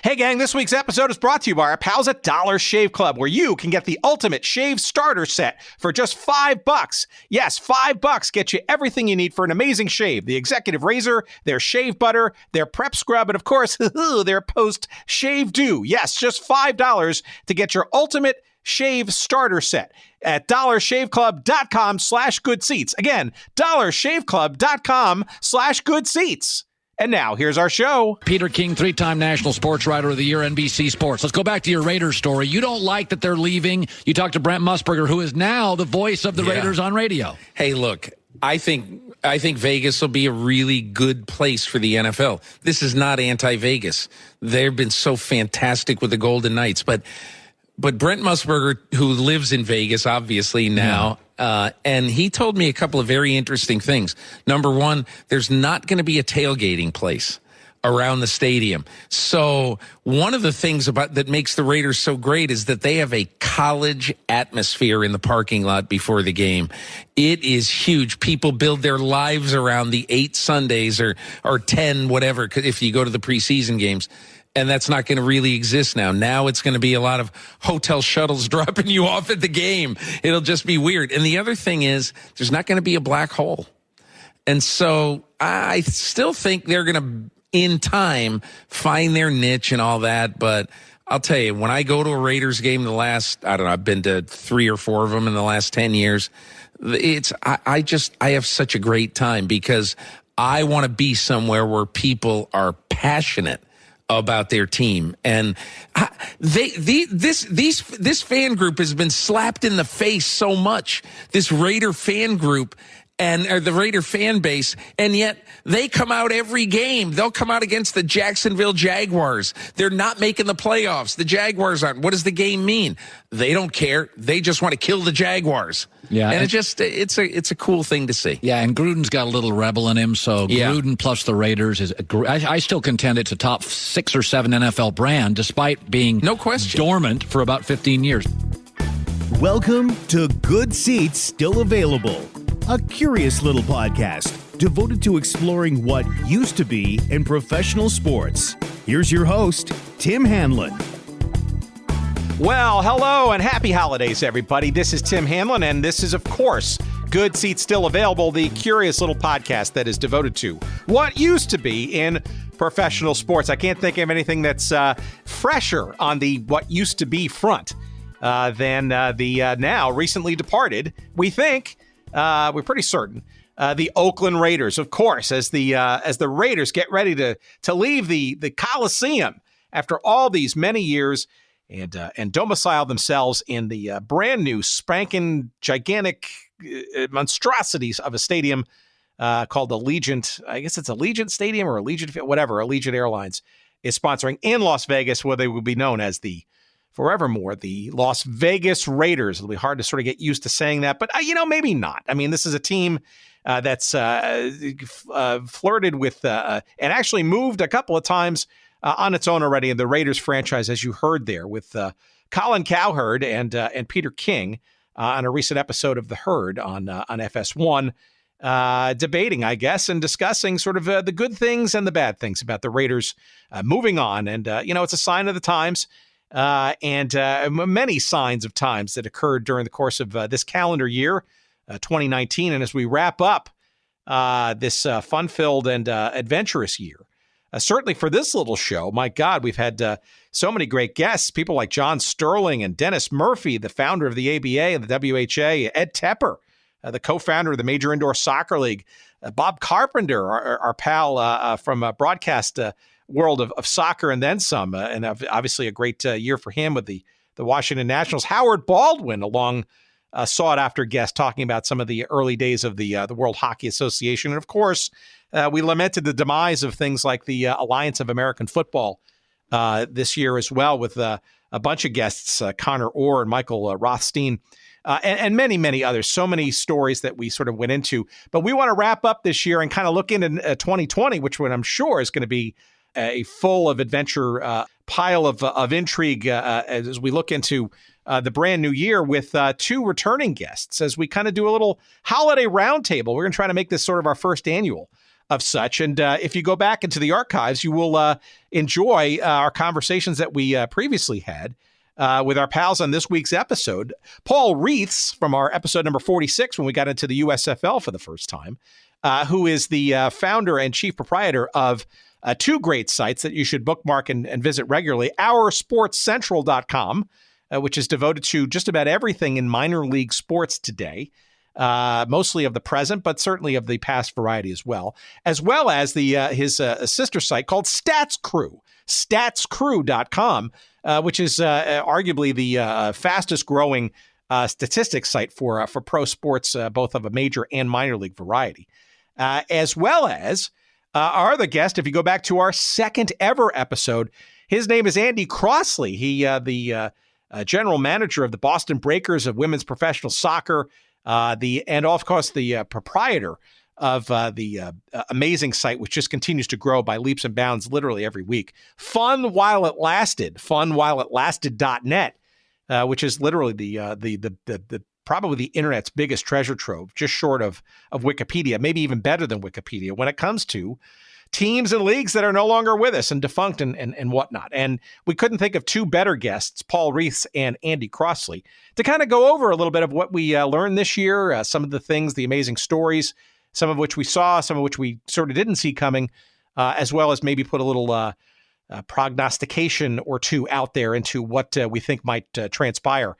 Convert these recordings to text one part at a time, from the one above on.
Hey gang, this week's episode is brought to you by our pals at Dollar Shave Club, where you can get the ultimate shave starter set for just $5. Yes, $5 get you everything you need for an amazing shave. The executive razor, their shave butter, their prep scrub, and of course, their post-shave dew. Yes, just $5 to get your ultimate shave starter set at dollarshaveclub.com/goodseats. Again, dollarshaveclub.com/goodseats. And now, here's our show. Peter King, three-time National Sports Writer of the Year, NBC Sports. Let's go back to your Raiders story. You don't like that they're leaving. You talked to Brent Musburger, who is now the voice of the Raiders on radio. Hey, look, I think Vegas will be a really good place for the NFL. This is not anti-Vegas. They've been so fantastic with the Golden Knights. But Brent Musburger, who lives in Vegas, obviously now, and he told me a couple of very interesting things. Number one, there's not going to be a tailgating place around the stadium. So one of the things that makes the Raiders so great is that they have a college atmosphere in the parking lot before the game. It is huge. People build their lives around the 8 Sundays or 10, whatever, if you go to the preseason games. And that's not going to really exist now. Now it's going to be a lot of hotel shuttles dropping you off at the game. It'll just be weird. And the other thing is, there's not going to be a black hole. And so I still think they're going to, in time, find their niche and all that. But I'll tell you, when I go to a Raiders game I've been to 3 or 4 of them in the last 10 years. I have such a great time because I want to be somewhere where people are passionate about their team. And this fan group has been slapped in the face so much, this Raider fan group or the Raider fan base, and yet they come out every game. They'll come out against the Jacksonville Jaguars. They're not making the playoffs. The Jaguars aren't. What does the game mean? They don't care. They just want to kill the Jaguars. Yeah, and it's a cool thing to see. Yeah, and Gruden's got a little rebel in him, so Gruden plus the Raiders is. I still contend it's a top 6 or 7 NFL brand, despite being dormant for about 15 years. Welcome to Good Seats Still Available, a curious little podcast devoted to exploring what used to be in professional sports. Here's your host, Tim Hanlon. Well, hello and happy holidays, everybody. This is Tim Hanlon, and this is, of course, Good Seats Still Available, the curious little podcast that is devoted to what used to be in professional sports. I can't think of anything that's fresher on the what used to be front than the now recently departed, we think, we're pretty certain, the Oakland Raiders, of course, as the Raiders get ready to leave the Coliseum after all these many years and domicile themselves in the brand new spanking gigantic monstrosities of a stadium called Allegiant. I guess it's Allegiant Stadium or Allegiant, whatever. Allegiant Airlines is sponsoring in Las Vegas, where they will be known as forevermore, the Las Vegas Raiders. It'll be hard to sort of get used to saying that, but maybe not. I mean, this is a team that's flirted with and actually moved a couple of times on its own already in the Raiders franchise, as you heard there with Colin Cowherd and Peter King on a recent episode of The Herd on FS1, debating, I guess, and discussing sort of the good things and the bad things about the Raiders moving on. And, it's a sign of the times and many signs of times that occurred during the course of this calendar year, 2019. And as we wrap up this fun-filled and adventurous year, certainly for this little show, my God, we've had so many great guests, people like John Sterling and Dennis Murphy, the founder of the ABA and the WHA, Ed Tepper, the co-founder of the Major Indoor Soccer League, Bob Carpenter, our pal from broadcast world of soccer and then some, and obviously a great year for him with the Washington Nationals. Howard Baldwin, along sought-after guest, talking about some of the early days of the World Hockey Association. And, of course, we lamented the demise of things like the Alliance of American Football this year as well, with a bunch of guests, Connor Orr and Michael Rothstein, and many, many others. So many stories that we sort of went into. But we want to wrap up this year and kind of look into 2020, which I'm sure is going to be a full of adventure pile of intrigue as we look into the brand new year with 2 returning guests as we kind of do a little holiday roundtable. We're going to try to make this sort of our first annual of such. And if you go back into the archives, you will enjoy our conversations that we previously had with our pals on this week's episode. Paul Reeths from our episode number 46, when we got into the USFL for the first time, who is the founder and chief proprietor of two great sites that you should bookmark and visit regularly. OurSportsCentral.com, which is devoted to just about everything in minor league sports today. Mostly of the present, but certainly of the past variety as well as his sister site called StatsCrew.com, which is arguably the fastest growing statistics site for pro sports, both of a major and minor league variety, as well as our other guest. If you go back to our second ever episode, his name is Andy Crossley. He the general manager of the Boston Breakers of women's professional soccer. And of course, the proprietor of the amazing site, which just continues to grow by leaps and bounds literally every week. funwhileitlasted.net, which is literally the probably the internet's biggest treasure trove, just short of Wikipedia, maybe even better than Wikipedia when it comes to teams and leagues that are no longer with us and defunct and whatnot. And we couldn't think of two better guests, Paul Reeths and Andy Crossley, to kind of go over a little bit of what we learned this year, some of the things, the amazing stories, some of which we saw, some of which we sort of didn't see coming, as well as maybe put a little prognostication or two out there into what we think might transpire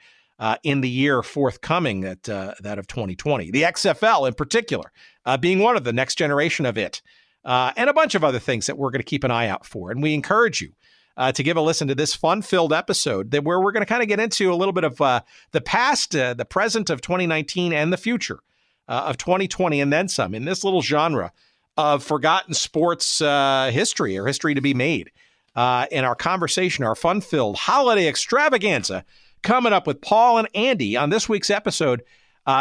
in the year forthcoming, that of 2020. The XFL in particular, being one of the next generation of it. And a bunch of other things that we're going to keep an eye out for. And we encourage you to give a listen to this fun-filled episode where we're going to kind of get into a little bit of the past, the present of 2019, and the future of 2020, and then some, in this little genre of forgotten sports history, or history to be made. In our conversation, our fun-filled holiday extravaganza coming up with Paul and Andy on this week's episode.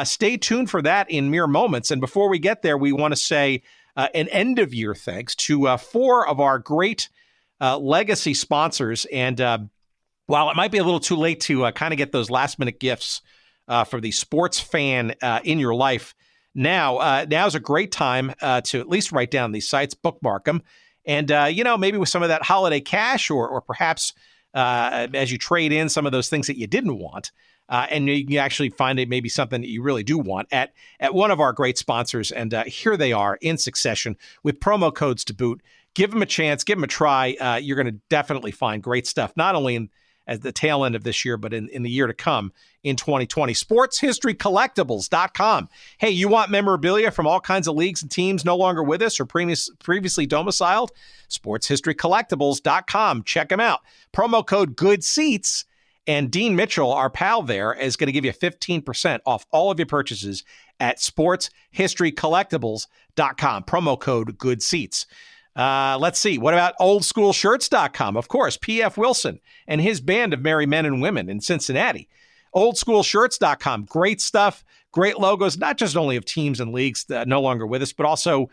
Stay tuned for that in mere moments. And before we get there, we want to say an end-of-year thanks to four of our great legacy sponsors. And while it might be a little too late to kind of get those last-minute gifts for the sports fan in your life, now's a great time to at least write down these sites, bookmark them, and maybe with some of that holiday cash, or perhaps as you trade in some of those things that you didn't want. And you can actually find it maybe something that you really do want at one of our great sponsors. And here they are in succession with promo codes to boot. Give them a chance. Give them a try. You're going to definitely find great stuff, not only at the tail end of this year, but in the year to come in 2020. SportsHistoryCollectibles.com. Hey, you want memorabilia from all kinds of leagues and teams no longer with us or previously domiciled? SportsHistoryCollectibles.com. Check them out. Promo code GOODSEATS. And Dean Mitchell, our pal there, is going to give you 15% off all of your purchases at sportshistorycollectibles.com. Promo code GOODSEATS. Let's see. What about oldschoolshirts.com? Of course, P.F. Wilson and his band of merry men and women in Cincinnati. Oldschoolshirts.com. Great stuff, great logos, not just only of teams and leagues that no longer with us, but also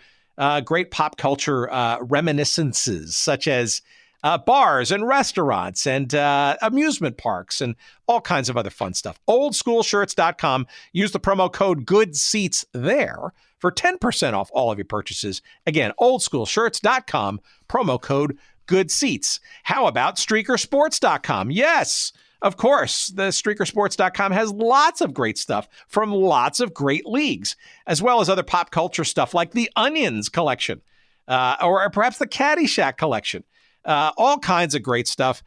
great pop culture reminiscences, such as bars and restaurants and amusement parks and all kinds of other fun stuff. Oldschoolshirts.com. Use the promo code GOODSEATS there for 10% off all of your purchases. Again, oldschoolshirts.com, promo code GOODSEATS. How about streakersports.com? Yes, of course, the streakersports.com has lots of great stuff from lots of great leagues, as well as other pop culture stuff like the Onions collection, or perhaps the Caddyshack collection. All kinds of great stuff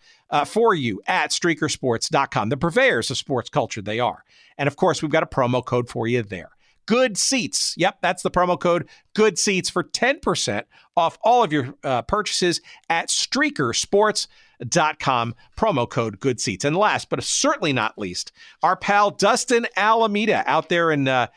for you at streakersports.com. The purveyors of sports culture, they are. And of course, we've got a promo code for you there. Good Seats. Yep, that's the promo code. Good Seats for 10% off all of your purchases at streakersports.com. Promo code Good Seats. And last, but certainly not least, our pal Dustin Alameda out there in the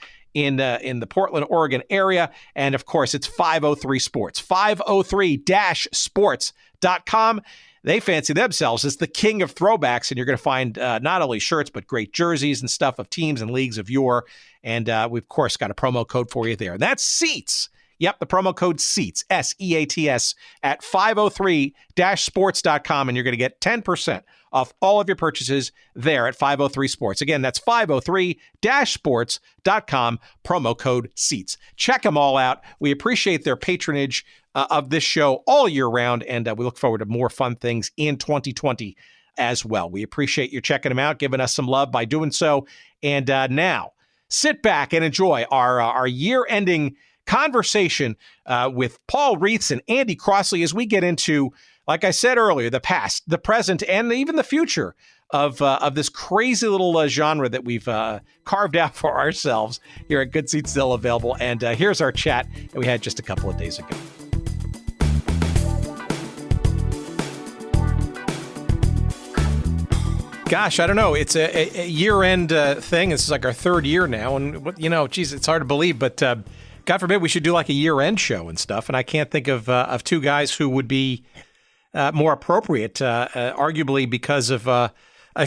Portland, Oregon area. And of course, it's 503 Sports, 503-sports.com. They fancy themselves as the king of throwbacks, and you're going to find not only shirts, but great jerseys and stuff of teams and leagues of yore. And we've, of course, got a promo code for you there. And that's SEATS. Yep, the promo code SEATS, SEATS, at 503-sports.com, and you're going to get 10% off all of your purchases there at 503 Sports. Again, that's 503-sports.com, promo code SEATS. Check them all out. We appreciate their patronage of this show all year round, and we look forward to more fun things in 2020 as well. We appreciate you checking them out, giving us some love by doing so. And now, sit back and enjoy our year-ending conversation with Paul Reeths and Andy Crossley as we get into, like I said earlier, the past, the present, and even the future of this crazy little genre that we've carved out for ourselves here at Good Seats Still Available. And here's our chat that we had just a couple of days ago. Gosh, I don't know. It's a year-end thing. This is like our third year now. And, geez, it's hard to believe. But God forbid we should do like a year-end show and stuff. And I can't think of two guys who would be more appropriate, arguably because of a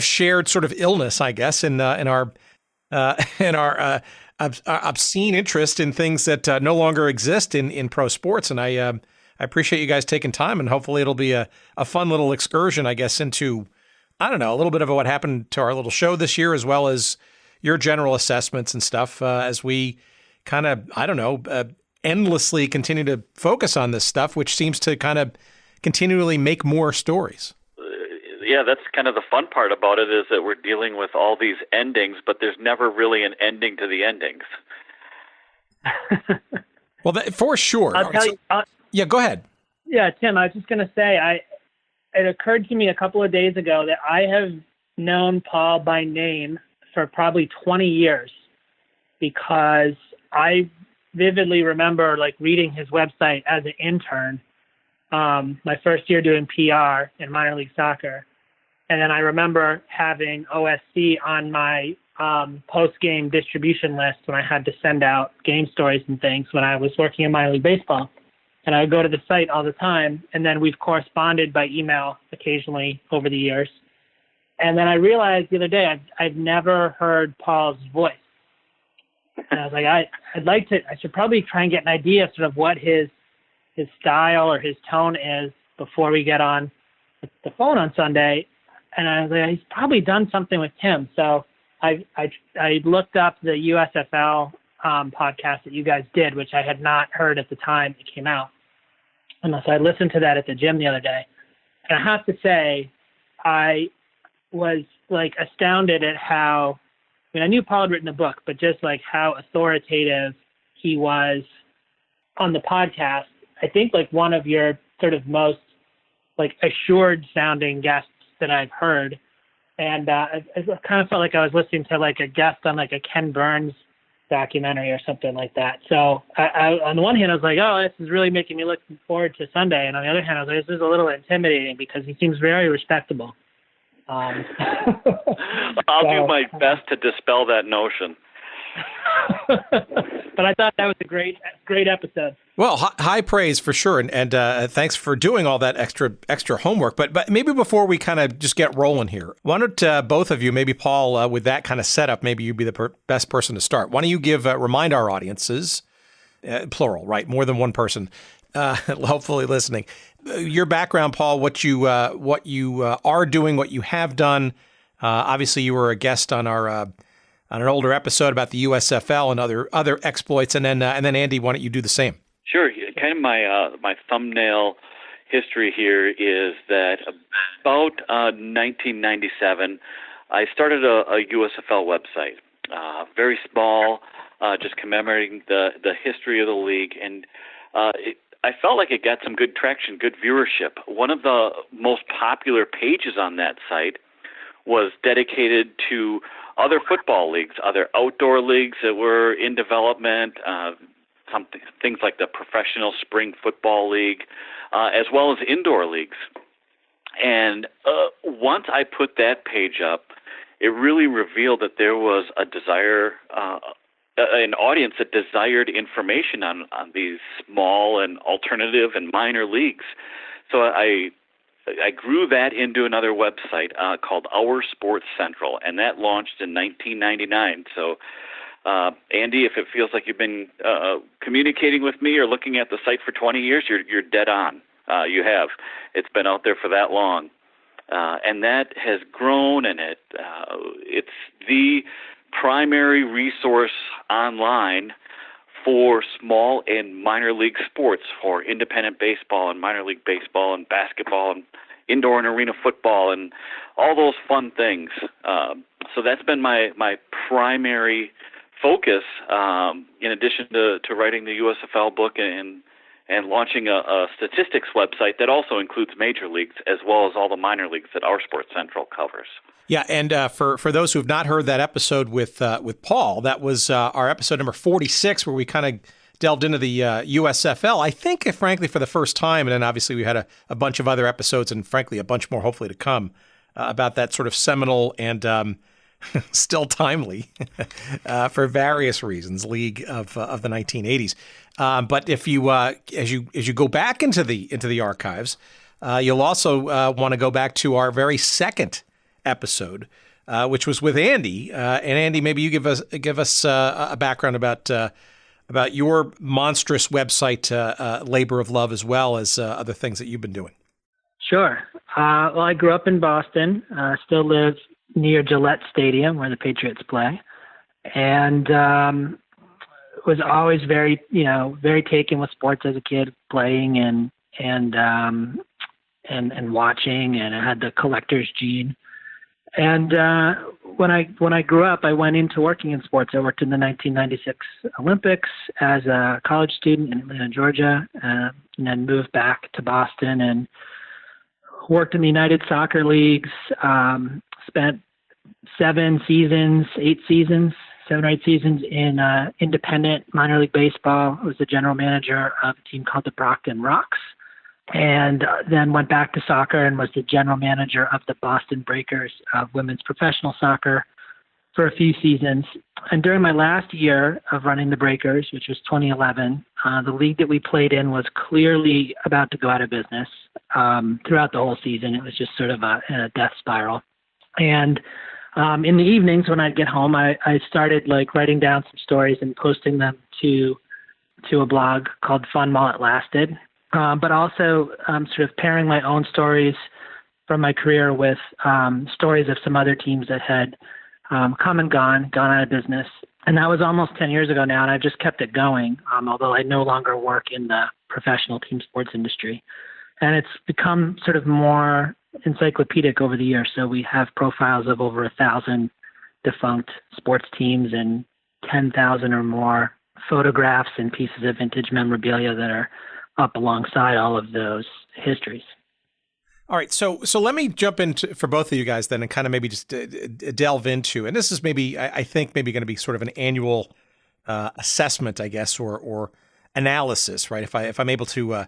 shared sort of illness, I guess, in our obscene interest in things that no longer exist in pro sports. And I appreciate you guys taking time. And hopefully it'll be a fun little excursion, I guess, into a little bit of what happened to our little show this year, as well as your general assessments and stuff as we kind of, endlessly continue to focus on this stuff, which seems to kind of continually make more stories. Yeah, that's kind of the fun part about it, is that we're dealing with all these endings, but there's never really an ending to the endings. Well, for sure. I'll tell you. Yeah, go ahead. Yeah, Tim, I was just going to say, it occurred to me a couple of days ago that I have known Paul by name for probably 20 years, because I vividly remember reading his website as an intern, my first year doing PR in minor league soccer. And then I remember having OSC on my post-game distribution list when I had to send out game stories and things when I was working in minor league baseball. And I would go to the site all the time, and then we've corresponded by email occasionally over the years. And then I realized the other day I've never heard Paul's voice. And I was like, I should probably try and get an idea of sort of what his style or his tone is before we get on the phone on Sunday. And I was like, he's probably done something with Tim. So I looked up the USFL podcast that you guys did, which I had not heard at the time it came out. And so I listened to that at the gym the other day. And I have to say, I was astounded at how, I knew Paul had written a book, but just how authoritative he was on the podcast. I think one of your sort of most assured sounding guests that I've heard. And I kind of felt like I was listening to a guest on a Ken Burns documentary or something like that. So I on the one hand, I was like, oh, this is really making me look forward to Sunday. And on the other hand, I was like, this is a little intimidating because he seems very respectable. I'll do my best to dispel that notion. But I thought that was a great episode. Well, high praise for sure, and thanks for doing all that extra homework. But maybe before we kind of just get rolling here, why don't both of you, maybe Paul, with that kind of setup, maybe you'd be the best person to start. Why don't you remind our audiences, plural, right, more than one person, hopefully listening, your background, Paul, what you are doing, what you have done. Obviously, you were a guest on our on an older episode about the USFL and other exploits, and then Andy, why don't you do the same? Sure. Kind of my thumbnail history here is that about 1997, I started a USFL website, very small, just commemorating the history of the league, and I felt like it got some good traction, good viewership. One of the most popular pages on that site was dedicated to other football leagues, other outdoor leagues that were in development, things like the Professional Spring Football League, as well as indoor leagues. And once I put that page up, it really revealed that there was a desire, an audience that desired information on these small and alternative and minor leagues. So I grew that into another website called Our Sports Central, and that launched in 1999. So Andy, if it feels like you've been communicating with me or looking at the site for 20 years, you're dead on. You have. It's been out there for that long. And that has grown, and it's the primary resource online for small and minor league sports, for independent baseball and minor league baseball and basketball and indoor and arena football and all those fun things. So that's been my primary focus, in addition to writing the USFL book and launching a statistics website that also includes major leagues as well as all the minor leagues that our Sports Central covers. Yeah, and for those who have not heard that episode with Paul, that was our episode number 46, where we kind of delved into the USFL. I think, frankly, for the first time, and then obviously we had a bunch of other episodes, and frankly a bunch more hopefully to come about that sort of seminal and still timely for various reasons league of the 1980s. But if you as you go back into the archives, you'll also want to go back to our very second episode, which was with Andy. And Andy, maybe you give us a background about your monstrous website, labor of love, as well as other things that you've been doing. Sure. Well, I grew up in Boston. Still live near Gillette Stadium, where the Patriots play, and was always very taken with sports as a kid, playing and watching, and I had the collector's gene. And when I grew up, I went into working in sports. I worked in the 1996 Olympics as a college student in Atlanta, Georgia, and then moved back to Boston and worked in the United Soccer Leagues. Spent 7 or 8 seasons in independent minor league baseball. I was the general manager of a team called the Brockton Rocks, and then went back to soccer and was the general manager of the Boston Breakers of women's professional soccer for a few seasons. And during my last year of running the Breakers, which was 2011, the league that we played in was clearly about to go out of business. Throughout the whole season, it was just sort of a death spiral. And in the evenings when I'd get home, I started writing down some stories and posting them to a blog called Fun While It Lasted. But also sort of pairing my own stories from my career with stories of some other teams that had come and gone out of business. And that was almost 10 years ago now, and I've just kept it going, although I no longer work in the professional team sports industry. And it's become sort of more encyclopedic over the years. So we have profiles of over 1,000 defunct sports teams and 10,000 or more photographs and pieces of vintage memorabilia that are up alongside all of those histories. All right, so let me jump into for both of you guys then, and kind of maybe just delve into, and this is maybe I think maybe going to be sort of an annual assessment, I guess, or analysis, right? If I'm able to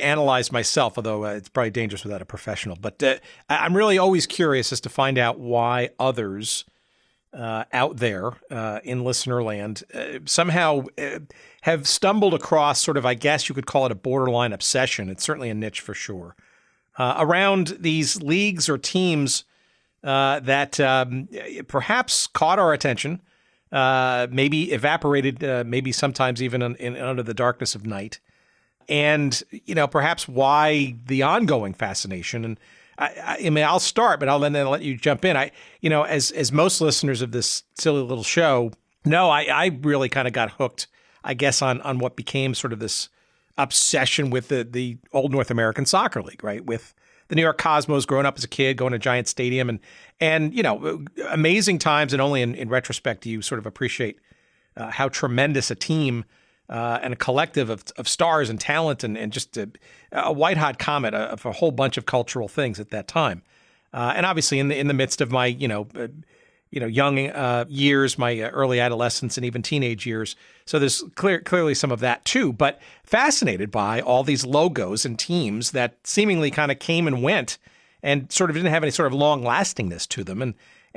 analyze myself, although it's probably dangerous without a professional. But I'm really always curious as to find out why others out there in listener land somehow have stumbled across sort of, I guess you could call it a borderline obsession. It's certainly a niche for sure. Around these leagues or teams that perhaps caught our attention, maybe evaporated, maybe sometimes even under the darkness of night. And, perhaps why the ongoing fascination. And I mean, I'll start, but I'll then let you jump in. As most listeners of this silly little show know, I really kind of got hooked, I guess, on what became sort of this obsession with the old North American Soccer League, right? With the New York Cosmos, growing up as a kid, going to Giant Stadium, and amazing times. And only in retrospect do you sort of appreciate how tremendous a team and a collective of stars and talent and just a white-hot comet of a whole bunch of cultural things at that time. And obviously in the midst of my, young years, my early adolescence and even teenage years. So there's clearly some of that too, but fascinated by all these logos and teams that seemingly kind of came and went and sort of didn't have any sort of long lastingness to them. And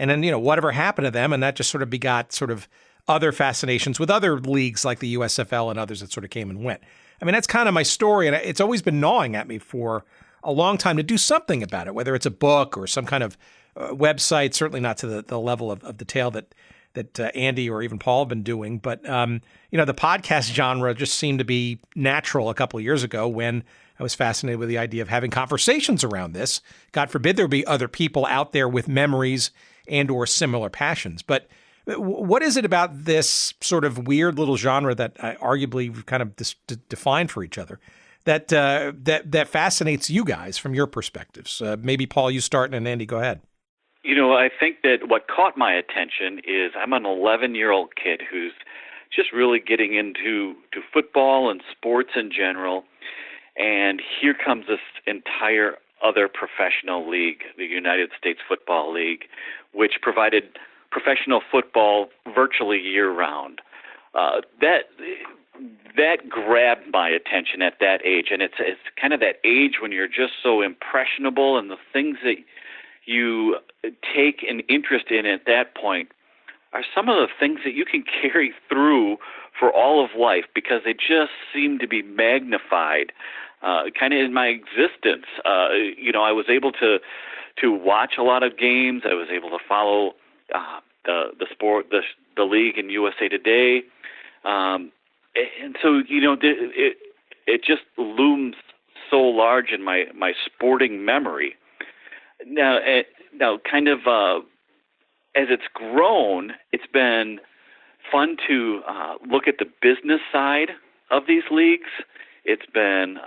then, whatever happened to them, and that just sort of begot sort of other fascinations with other leagues like the USFL and others that sort of came and went. I mean, that's kind of my story, and it's always been gnawing at me for a long time to do something about it, whether it's a book or some kind of website, certainly not to the level of detail that that Andy or even Paul have been doing. But, the podcast genre just seemed to be natural a couple of years ago when I was fascinated with the idea of having conversations around this. God forbid there be other people out there with memories and or similar passions. But what is it about this sort of weird little genre that arguably we've kind of defined for each other that fascinates you guys from your perspectives? Maybe, Paul, you start, and Andy, go ahead. I think that what caught my attention is I'm an 11-year-old kid who's just really getting into football and sports in general. And here comes this entire other professional league, the United States Football League, which provided professional football virtually year-round. That grabbed my attention at that age, and it's kind of that age when you're just so impressionable, and the things that you take an interest in at that point are some of the things that you can carry through for all of life because they just seem to be magnified kind of in my existence. I was able to watch a lot of games. I was able to follow the sport, the league in USA Today. And so, it just looms so large in my sporting memory. Now, kind of as it's grown, it's been fun to look at the business side of these leagues. It's been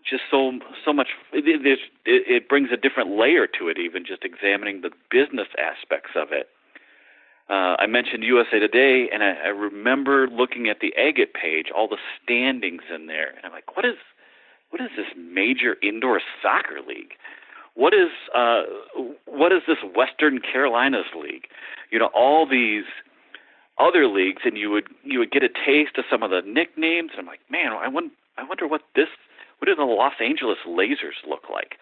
just so much. It brings a different layer to it, even just examining the business aspects of it. I mentioned USA Today, and I remember looking at the agate page, all the standings in there, and I'm like, what is this major indoor soccer league? What is this Western Carolinas league? All these other leagues, and you would get a taste of some of the nicknames. And I'm like, man, I wonder what do the Los Angeles Lasers look like?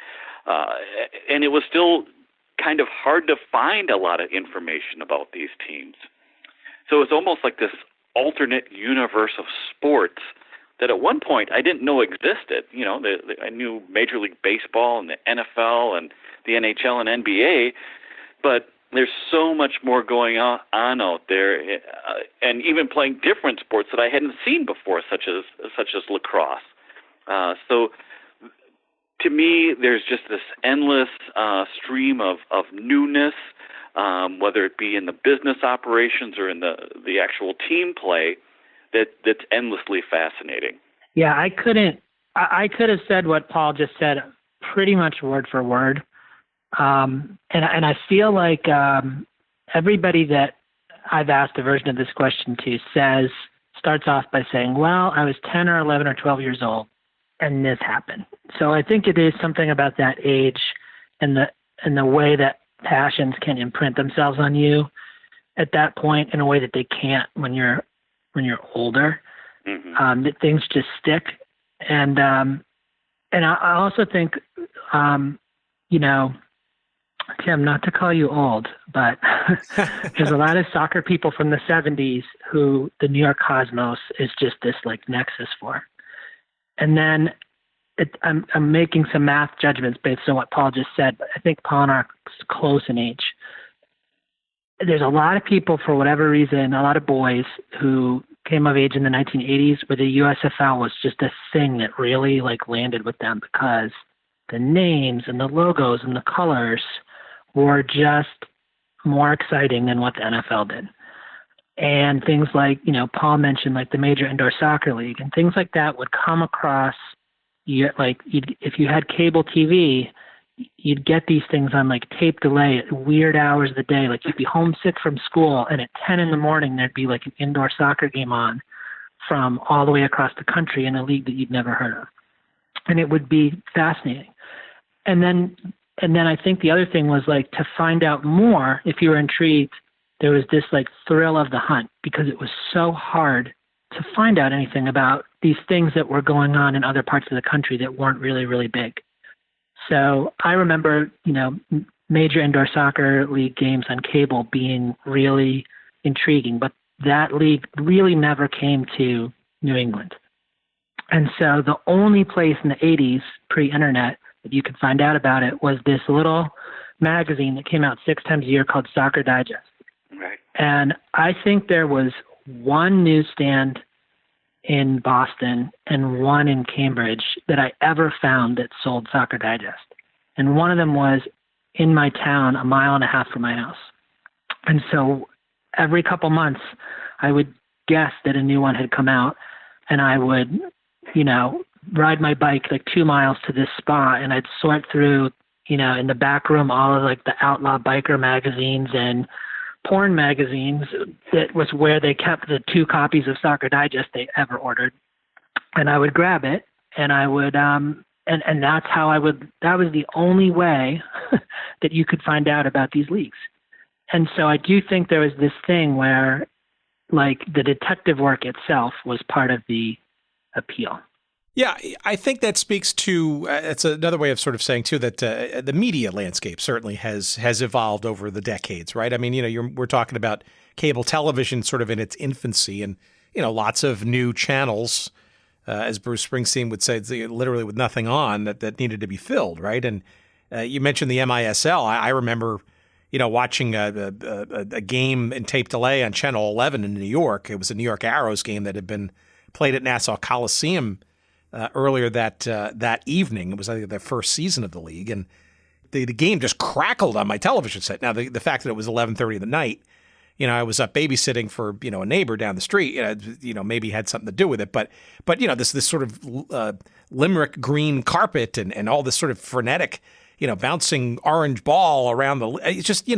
And it was still kind of hard to find a lot of information about these teams. So it's almost like this alternate universe of sports that at one point I didn't know existed. I knew Major League Baseball and the NFL and the NHL and NBA, but there's so much more going on out there, and even playing different sports that I hadn't seen before, such as lacrosse. So to me, there's just this endless stream of newness, whether it be in the business operations or in the actual team play, that's endlessly fascinating. Yeah, I could have said what Paul just said pretty much word for word. And I feel like everybody that I've asked a version of this question to starts off by saying, well, I was 10 or 11 or 12 years old and this happened. So I think it is something about that age and the way that passions can imprint themselves on you at that point in a way that they can't when you're older. Mm-hmm. That things just stick. And I also think, Tim, not to call you old, but there's a lot of soccer people from the 70s who the New York Cosmos is just this like nexus for. And then I'm making some math judgments based on what Paul just said, but I think Paul and I are close in age. There's a lot of people, for whatever reason, a lot of boys who came of age in the 1980s where the USFL was just a thing that really landed with them because the names and the logos and the colors were just more exciting than what the NFL did. And things like, Paul mentioned the Major Indoor Soccer League and things like that would come across if you had cable TV, you'd get these things on tape delay at weird hours of the day. You'd be homesick from school and at 10 in the morning, there'd be an indoor soccer game on from all the way across the country in a league that you'd never heard of. And it would be fascinating. And then I think the other thing was to find out more, if you were intrigued, there was this thrill of the hunt because it was so hard to find out anything about these things that were going on in other parts of the country that weren't really, really big. So I remember, Major Indoor Soccer League games on cable being really intriguing, but that league really never came to New England. And so the only place in the 80s, pre-internet, that you could find out about it was this little magazine that came out 6 times a year called Soccer Digest. Right. And I think there was one newsstand in Boston and one in Cambridge that I ever found that sold Soccer Digest. And one of them was in my town, a mile and a half from my house. And so every couple months, I would guess that a new one had come out, and I would, ride my bike like 2 miles to this spot, and I'd sort through, in the back room, all of like the outlaw biker magazines and porn magazines. That was where they kept the 2 copies of Soccer Digest they ever ordered. And I would grab it, and I would, and that's how that was the only way that you could find out about these leagues. And so I do think there was this thing where, like, the detective work itself was part of the appeal. Yeah, I think that speaks to, it's another way of sort of saying, too, that the media landscape certainly has evolved over the decades, right? I mean, we're talking about cable television sort of in its infancy and, lots of new channels, as Bruce Springsteen would say, literally with nothing on that needed to be filled, right? And you mentioned the MISL. I remember, watching a game in tape delay on Channel 11 in New York. It was a New York Arrows game that had been played at Nassau Coliseum earlier that evening. It was, I think, their first season of the league, and the game just crackled on my television set. Now, the fact that it was 11:30 at night, I was up babysitting for a neighbor down the street. Maybe had something to do with it, but this sort of Limerick green carpet and all this sort of frenetic, bouncing orange ball around it's just,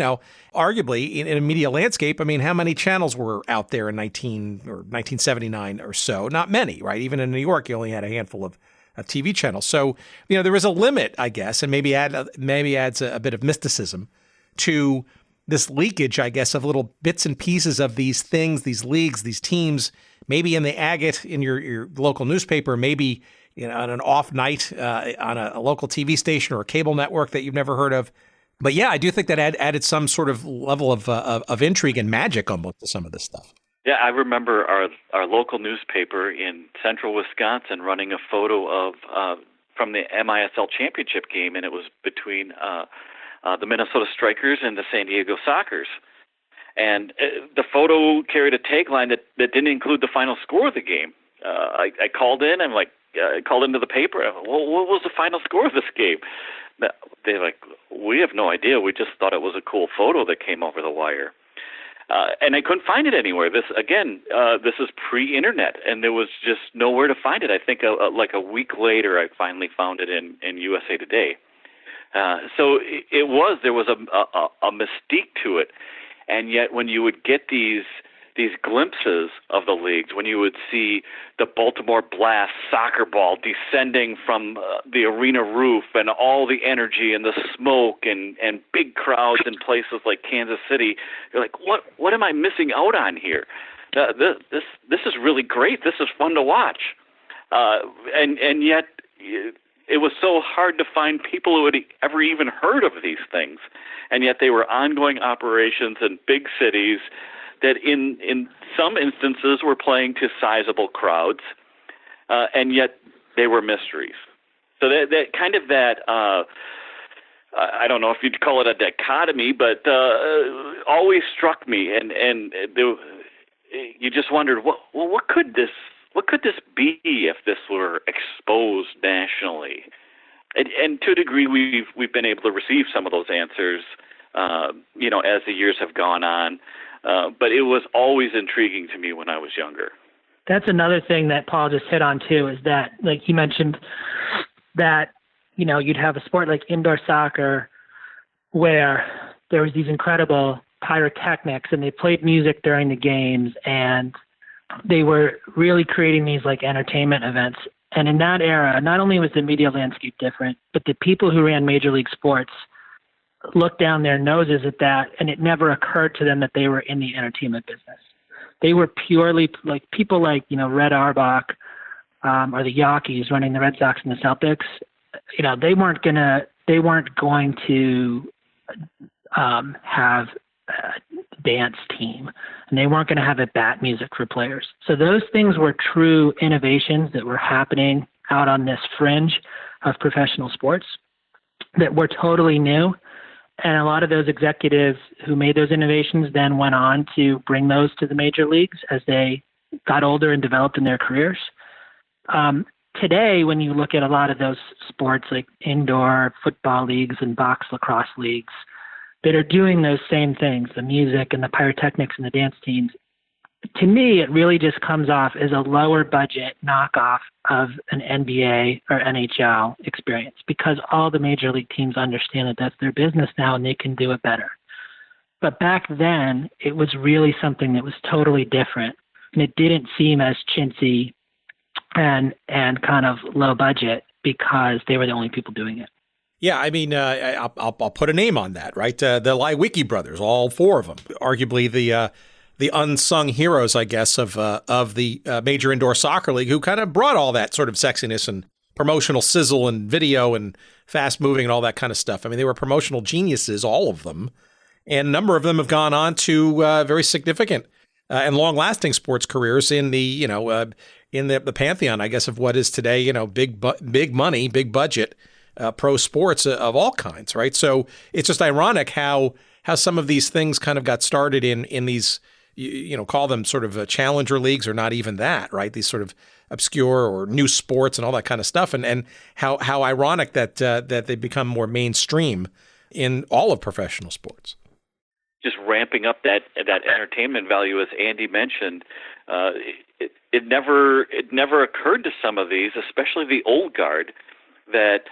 arguably in a media landscape. I mean, how many channels were out there in 1979 or so? Not many, right? Even in New York, you only had a handful of TV channels. So, there was a limit, I guess, and maybe adds a bit of mysticism to this leakage, I guess, of little bits and pieces of these things, these leagues, these teams, maybe in the agate in your local newspaper, maybe on an off night on a local TV station or a cable network that you've never heard of. But yeah, I do think that added some sort of level of intrigue and magic almost to some of this stuff. Yeah, I remember our local newspaper in central Wisconsin running a photo of from the MISL championship game, and it was between the Minnesota Strikers and the San Diego Sockers. And the photo carried a tagline that didn't include the final score of the game. I called in, and called into the paper. Well, what was the final score of this game? They're like, we have no idea. We just thought it was a cool photo that came over the wire. And I couldn't find it anywhere. This is pre-internet, and there was just nowhere to find it. I think like a week later, I finally found it in USA Today. So there was a mystique to it, and yet when you would get these glimpses of the leagues, when you would see the Baltimore Blast soccer ball descending from the arena roof and all the energy and the smoke and big crowds in places like Kansas City, you're like, what am I missing out on here? This is really great. This is fun to watch. And yet it was so hard to find people who had ever even heard of these things. And yet they were ongoing operations in big cities that in some instances were playing to sizable crowds, and yet they were mysteries. So that kind of I don't know if you'd call it a dichotomy, but always struck me, and you just wondered, what could this be if this were exposed nationally? And to a degree, we've been able to receive some of those answers, as the years have gone on. But it was always intriguing to me when I was younger. That's another thing that Paul just hit on too, is that, like he mentioned, that, you'd have a sport like indoor soccer where there was these incredible pyrotechnics and they played music during the games and they were really creating these like entertainment events. And in that era, not only was the media landscape different, but the people who ran Major League Sports looked down their noses at that, and it never occurred to them that they were in the entertainment business. They were purely like people like, Red Auerbach or the Yankees running the Red Sox and the Celtics. They weren't going to have a dance team, and they weren't going to have a bat music for players. So those things were true innovations that were happening out on this fringe of professional sports that were totally new. And a lot of those executives who made those innovations then went on to bring those to the major leagues as they got older and developed in their careers. Today, when you look at a lot of those sports like indoor football leagues and box lacrosse leagues that are doing those same things, the music and the pyrotechnics and the dance teams, to me, it really just comes off as a lower budget knockoff of an NBA or NHL experience because all the major league teams understand that that's their business now and they can do it better. But back then, it was really something that was totally different, and it didn't seem as chintzy and kind of low budget because they were the only people doing it. Yeah, I mean, I'll put a name on that, right? The Leiweke brothers, all four of them, arguably the unsung heroes, I guess, of the Major Indoor Soccer League, who kind of brought all that sort of sexiness and promotional sizzle and video and fast moving and all that kind of stuff. I mean, they were promotional geniuses, all of them, and a number of them have gone on to very significant and long-lasting sports careers in the in the pantheon, I guess, of what is today, big money, big budget pro sports of all kinds, right? So it's just ironic how some of these things kind of got started in these, call them sort of challenger leagues or not even that, right? These sort of obscure or new sports and all that kind of stuff, and how ironic that they become more mainstream in all of professional sports. Just ramping up that entertainment value, as Andy mentioned, it never occurred to some of these, especially the old guard, that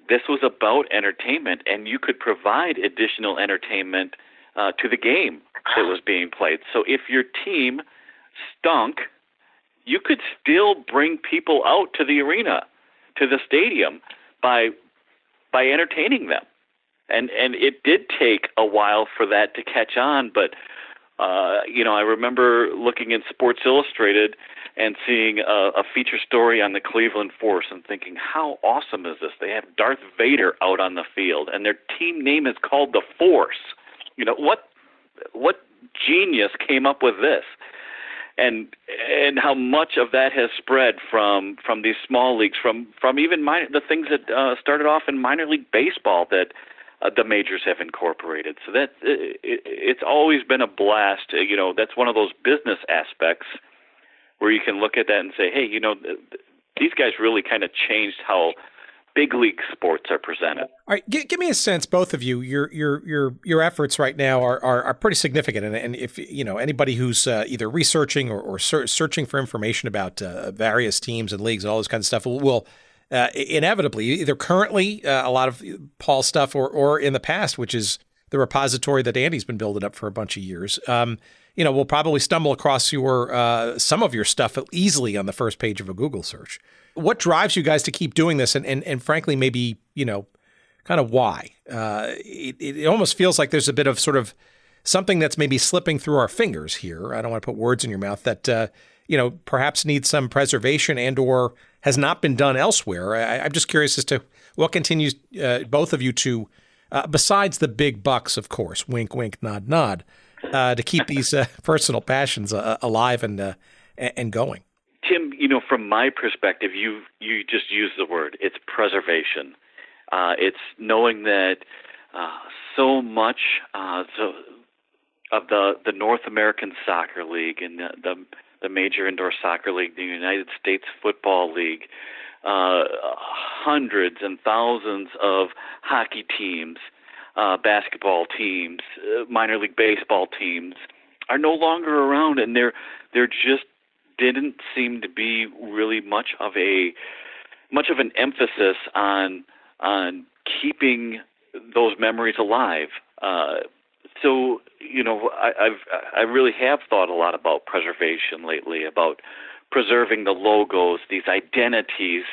this was about entertainment, and you could provide additional entertainment to the game that was being played. So if your team stunk, you could still bring people out to the arena, to the stadium, by entertaining them. And it did take a while for that to catch on, but I remember looking in Sports Illustrated and seeing a feature story on the Cleveland Force and thinking, how awesome is this? They have Darth Vader out on the field, and their team name is called the Force. What genius came up with this? And how much of that has spread from these small leagues, from even the things that started off in minor league baseball that the majors have incorporated. So that it's always been a blast. That's one of those business aspects where you can look at that and say, hey, these guys really kind of changed how big league sports are presented. All right, give me a sense, both of you. Your efforts right now are pretty significant, and if anybody who's either researching or searching for information about various teams and leagues and all this kind of stuff will inevitably, either currently a lot of Paul's stuff or in the past, which is the repository that Andy's been building up for a bunch of years. We'll probably stumble across some of your stuff easily on the first page of a Google search. What drives you guys to keep doing this, and frankly, maybe kind of why? It almost feels like there's a bit of sort of something that's maybe slipping through our fingers here. I don't want to put words in your mouth that perhaps needs some preservation and/or has not been done elsewhere. I'm just curious as to what continues both of you to, besides the big bucks, of course, wink, wink, nod, nod, to keep these personal passions alive and going. Tim, from my perspective, you just used the word. It's preservation. It's knowing that so much of the North American Soccer League and the Major Indoor Soccer League, the United States Football League, hundreds and thousands of hockey teams, basketball teams, minor league baseball teams are no longer around, and there just didn't seem to be really much of an emphasis on keeping those memories alive. So I really have thought a lot about preservation lately, about preserving the logos, these identities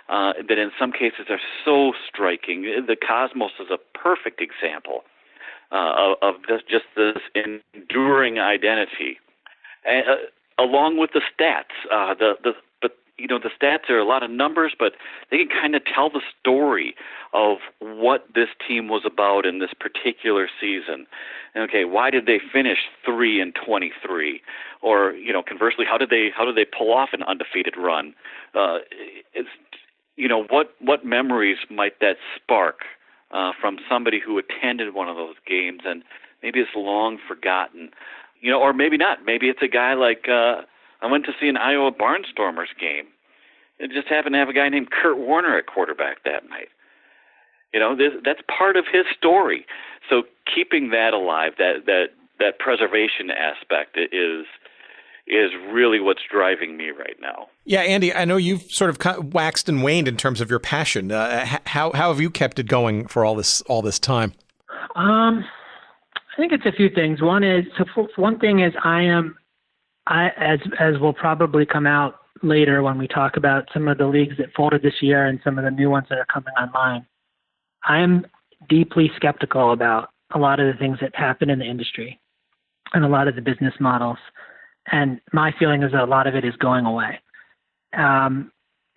that in some cases are so striking. The Cosmos is a perfect example of this enduring identity, along with the stats. The stats are a lot of numbers, but they can kind of tell the story of what this team was about in this particular season. Okay, why did they finish 3-23? Or conversely, how did they pull off an undefeated run? What memories might that spark from somebody who attended one of those games and maybe it's long forgotten, or maybe not. Maybe it's a guy like I went to see an Iowa Barnstormers game. It just happened to have a guy named Kurt Warner at quarterback that night. That's part of his story. So keeping that alive, that preservation aspect is really what's driving me right now. Yeah, Andy, I know you've sort of waxed and waned in terms of your passion. How have you kept it going for all this time? I think it's a few things. One thing is as will probably come out later when we talk about some of the leagues that folded this year and some of the new ones that are coming online, I am deeply skeptical about a lot of the things that happen in the industry and a lot of the business models. And my feeling is that a lot of it is going away. And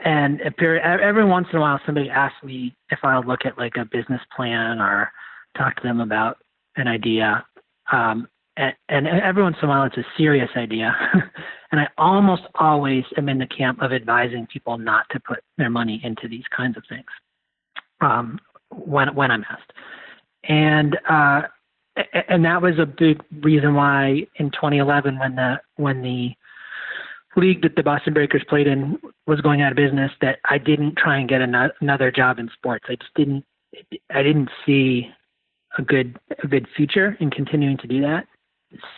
every once in a while, somebody asks me if I'll look at like a business plan or talk to them about an idea. And every once in a while, it's a serious idea. And I almost always am in the camp of advising people not to put their money into these kinds of things when I'm asked. And that was a big reason why in 2011, when the league that the Boston Breakers played in was going out of business, that I didn't try and get another job in sports. I didn't see a good future in continuing to do that.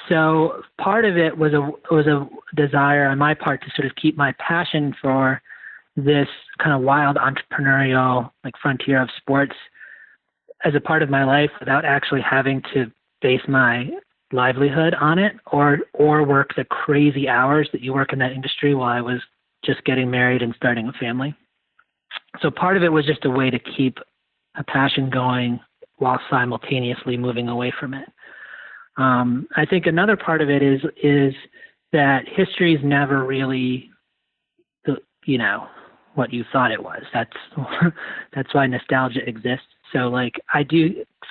So part of it was a desire on my part to sort of keep my passion for this kind of wild entrepreneurial like frontier of sports as a part of my life without actually having to base my livelihood on it or work the crazy hours that you work in that industry while I was just getting married and starting a family. So part of it was just a way to keep a passion going while simultaneously moving away from it. I think another part of it is that history is never really, what you thought it was. That's why nostalgia exists. So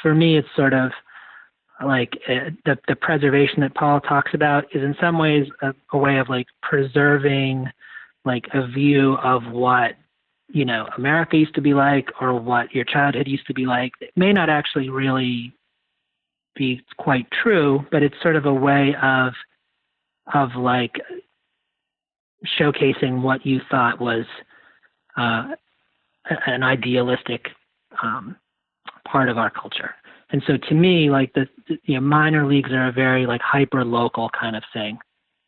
for me, it's sort of like the preservation that Paul talks about is in some ways a way of like preserving like a view of what, America used to be like or what your childhood used to be like. It may not actually really be quite true, but it's sort of a way of like showcasing what you thought was an idealistic part of our culture. And so to me, like the minor leagues are a very like hyper local kind of thing.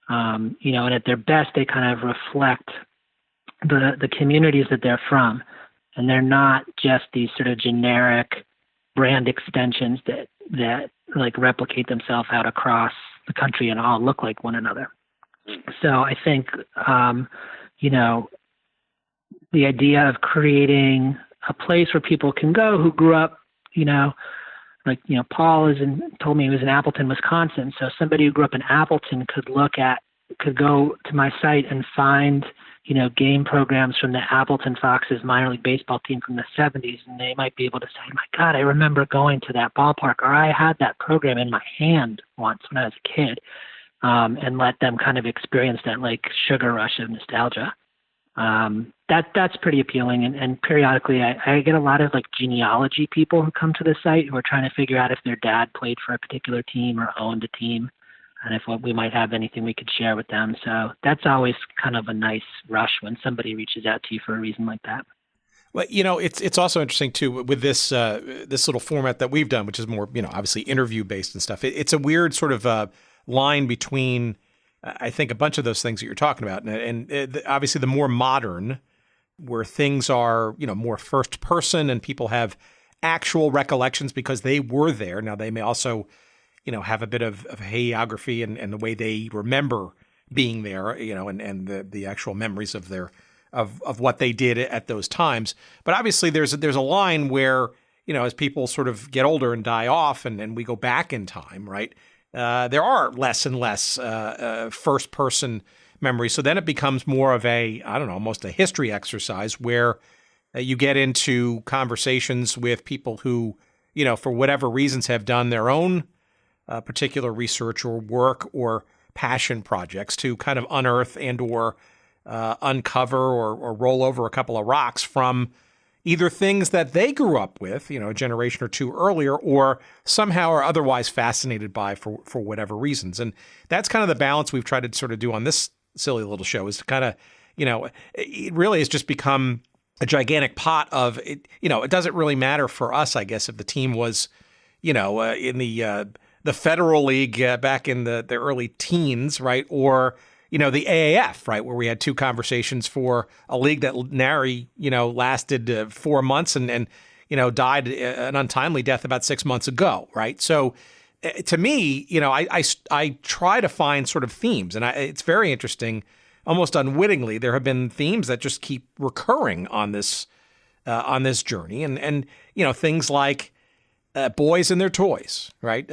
And at their best, they kind of reflect the communities that they're from. And they're not just these sort of generic brand extensions that like replicate themselves out across the country and all look like one another. So I think, the idea of creating a place where people can go who grew up, Paul told me he was in Appleton, Wisconsin. So somebody who grew up in Appleton could go to my site and find, game programs from the Appleton Foxes minor league baseball team from the 70s. And they might be able to say, my God, I remember going to that ballpark, or I had that program in my hand once when I was a kid, and let them kind of experience that like sugar rush of nostalgia. That's pretty appealing. And periodically I get a lot of like genealogy people who come to the site who are trying to figure out if their dad played for a particular team or owned a team, and if we might have anything we could share with them. So that's always kind of a nice rush when somebody reaches out to you for a reason like that. Well, it's also interesting too with this little format that we've done, which is more, obviously interview based and stuff. It's a weird sort of line between, I think, a bunch of those things that you're talking about, and obviously the more modern, where things are, more first person and people have actual recollections because they were there. Now they may also, have a bit of hagiography and the way they remember being there, and the actual memories of of what they did at those times. But obviously there's a line where, as people sort of get older and die off and we go back in time, right? There are less and less first person memories. So then it becomes more of almost a history exercise where you get into conversations with people who, for whatever reasons have done their own particular research or work or passion projects to kind of unearth and or uncover or roll over a couple of rocks from, either things that they grew up with, a generation or two earlier, or somehow are otherwise fascinated by for whatever reasons. And that's kind of the balance we've tried to sort of do on this silly little show, is to kind of, it really has just become a gigantic pot of it. It doesn't really matter for us, I guess, if the team was, in the Federal League back in the early teens, right? Or, the AAF, right? Where we had two conversations for a league that nary, lasted 4 months and died an untimely death about 6 months ago, right? So to me, I try to find sort of themes, and it's very interesting. Almost unwittingly, there have been themes that just keep recurring on this journey, and things like boys and their toys, right?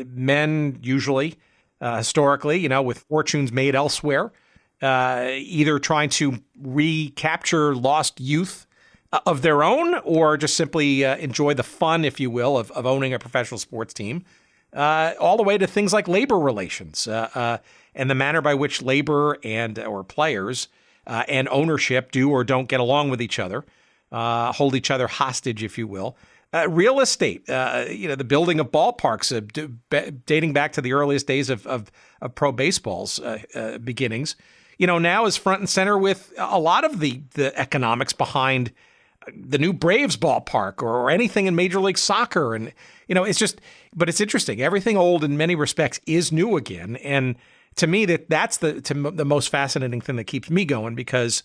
Men usually, historically, with fortunes made elsewhere, either trying to recapture lost youth of their own, or just simply enjoy the fun, if you will, of owning a professional sports team, all the way to things like labor relations and the manner by which labor or players and ownership do or don't get along with each other, hold each other hostage, if you will. Real estate, the building of ballparks, dating back to the earliest days of pro baseball's beginnings, now is front and center with a lot of the economics behind the new Braves ballpark or anything in Major League Soccer. And, but it's interesting. Everything old in many respects is new again. And to me, that's the most fascinating thing that keeps me going, because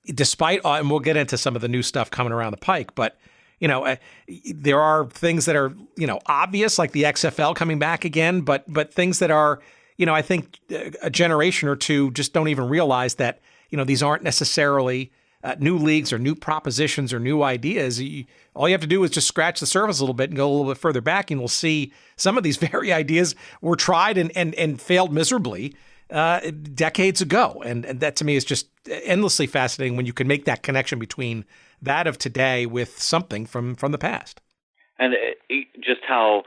despite, and we'll get into some of the new stuff coming around the pike, but there are things that are, obvious, like the XFL coming back again, but things that are, I think a generation or two just don't even realize that, these aren't necessarily new leagues or new propositions or new ideas. All you have to do is just scratch the surface a little bit and go a little bit further back, and we'll see some of these very ideas were tried and failed miserably decades ago. And that to me is just endlessly fascinating when you can make that connection between that of today with something from the past. And just how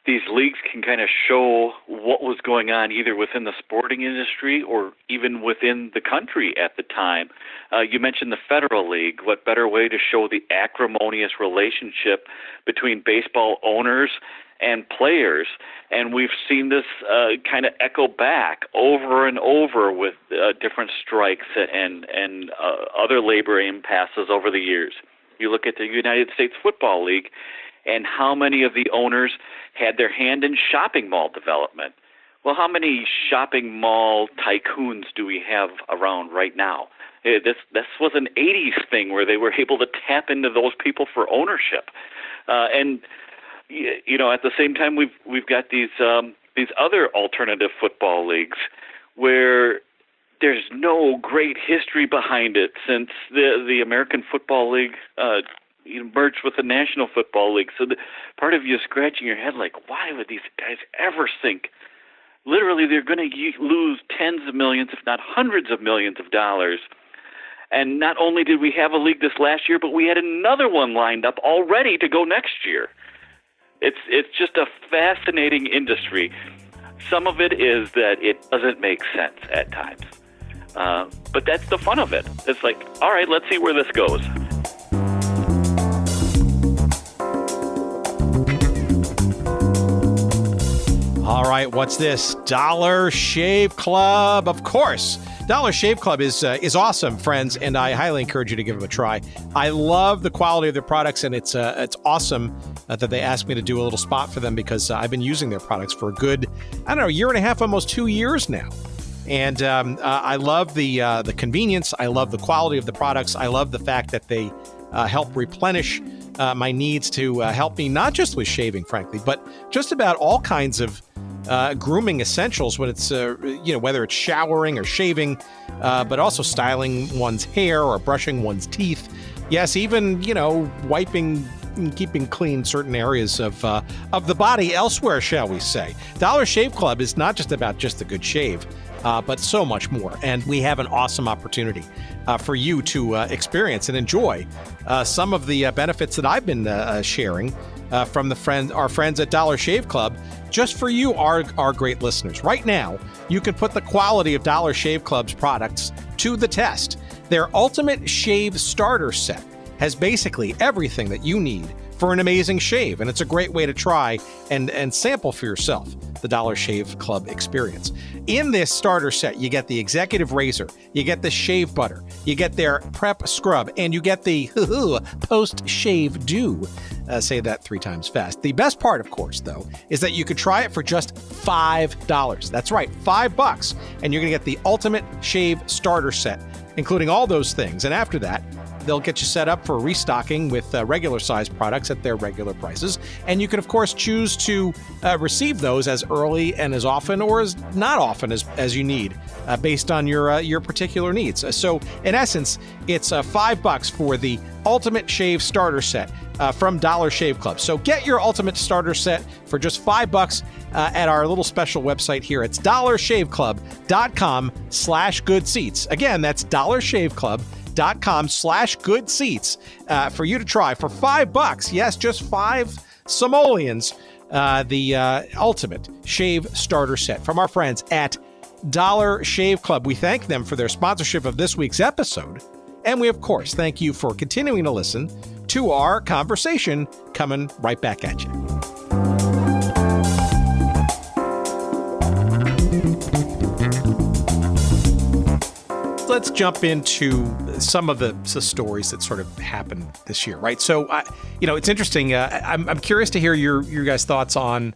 these leagues can kind of show what was going on either within the sporting industry or even within the country at the time. You mentioned the Federal League. What better way to show the acrimonious relationship between baseball owners and players? And we've seen this kind of echo back over and over with different strikes and other labor impasses over the years. You look at the United States Football League and how many of the owners had their hand in shopping mall development. Well, how many shopping mall tycoons do we have around right now? This was an 80s thing where they were able to tap into those people for ownership. And at the same time, we've got these other alternative football leagues where there's no great history behind it since the American Football League merged with the National Football League. So part of you is scratching your head like, why would these guys ever think literally they're going to lose tens of millions, if not hundreds of millions of dollars? And not only did we have a league this last year, but we had another one lined up already to go next year. It's just a fascinating industry. Some of it is that it doesn't make sense at times. But that's the fun of it. It's like, all right, let's see where this goes. All right, what's this? Dollar Shave Club, of course. Dollar Shave Club is awesome, friends, and I highly encourage you to give them a try. I love the quality of their products, and it's awesome that they asked me to do a little spot for them, because I've been using their products for a good, year and a half, almost 2 years now. And I love the convenience. I love the quality of the products. I love the fact that they help replenish my needs to help me, not just with shaving, frankly, but just about all kinds of grooming essentials when it's, whether it's showering or shaving, but also styling one's hair or brushing one's teeth. Yes, even, wiping and keeping clean certain areas of the body elsewhere, shall we say. Dollar Shave Club is not just about just a good shave, but so much more. And we have an awesome opportunity for you to experience and enjoy some of the benefits that I've been sharing from our friends at Dollar Shave Club, just for you, our great listeners. Right now, you can put the quality of Dollar Shave Club's products to the test. Their Ultimate Shave Starter Set has basically everything that you need for an amazing shave, and it's a great way to try and sample for yourself the Dollar Shave Club experience. In this starter set, you get the executive razor, you get the shave butter, you get their prep scrub, and you get the post-shave dew. Say that 3 times fast. The best part, of course, though, is that you could try it for just $5. That's right, $5, and you're going to get the ultimate shave starter set, including all those things. And after that, they'll get you set up for restocking with regular size products at their regular prices. And you can, of course, choose to receive those as early and as often or as not often as you need based on your particular needs. So in essence, it's $5 for the Ultimate Shave Starter Set from Dollar Shave Club. So get your Ultimate Starter Set for just $5 at our little special website here. It's dollarshaveclub.com/goodseats. Again, that's dollarshaveclub.com/goodseats for you to try for $5. Yes, just 5 simoleons. The Ultimate Shave Starter Set from our friends at Dollar Shave Club. We thank them for their sponsorship of this week's episode. And we, of course, thank you for continuing to listen to our conversation coming right back at you. Let's jump into some of the stories that sort of happened this year, right? So, it's interesting. I'm curious to hear your guys' thoughts on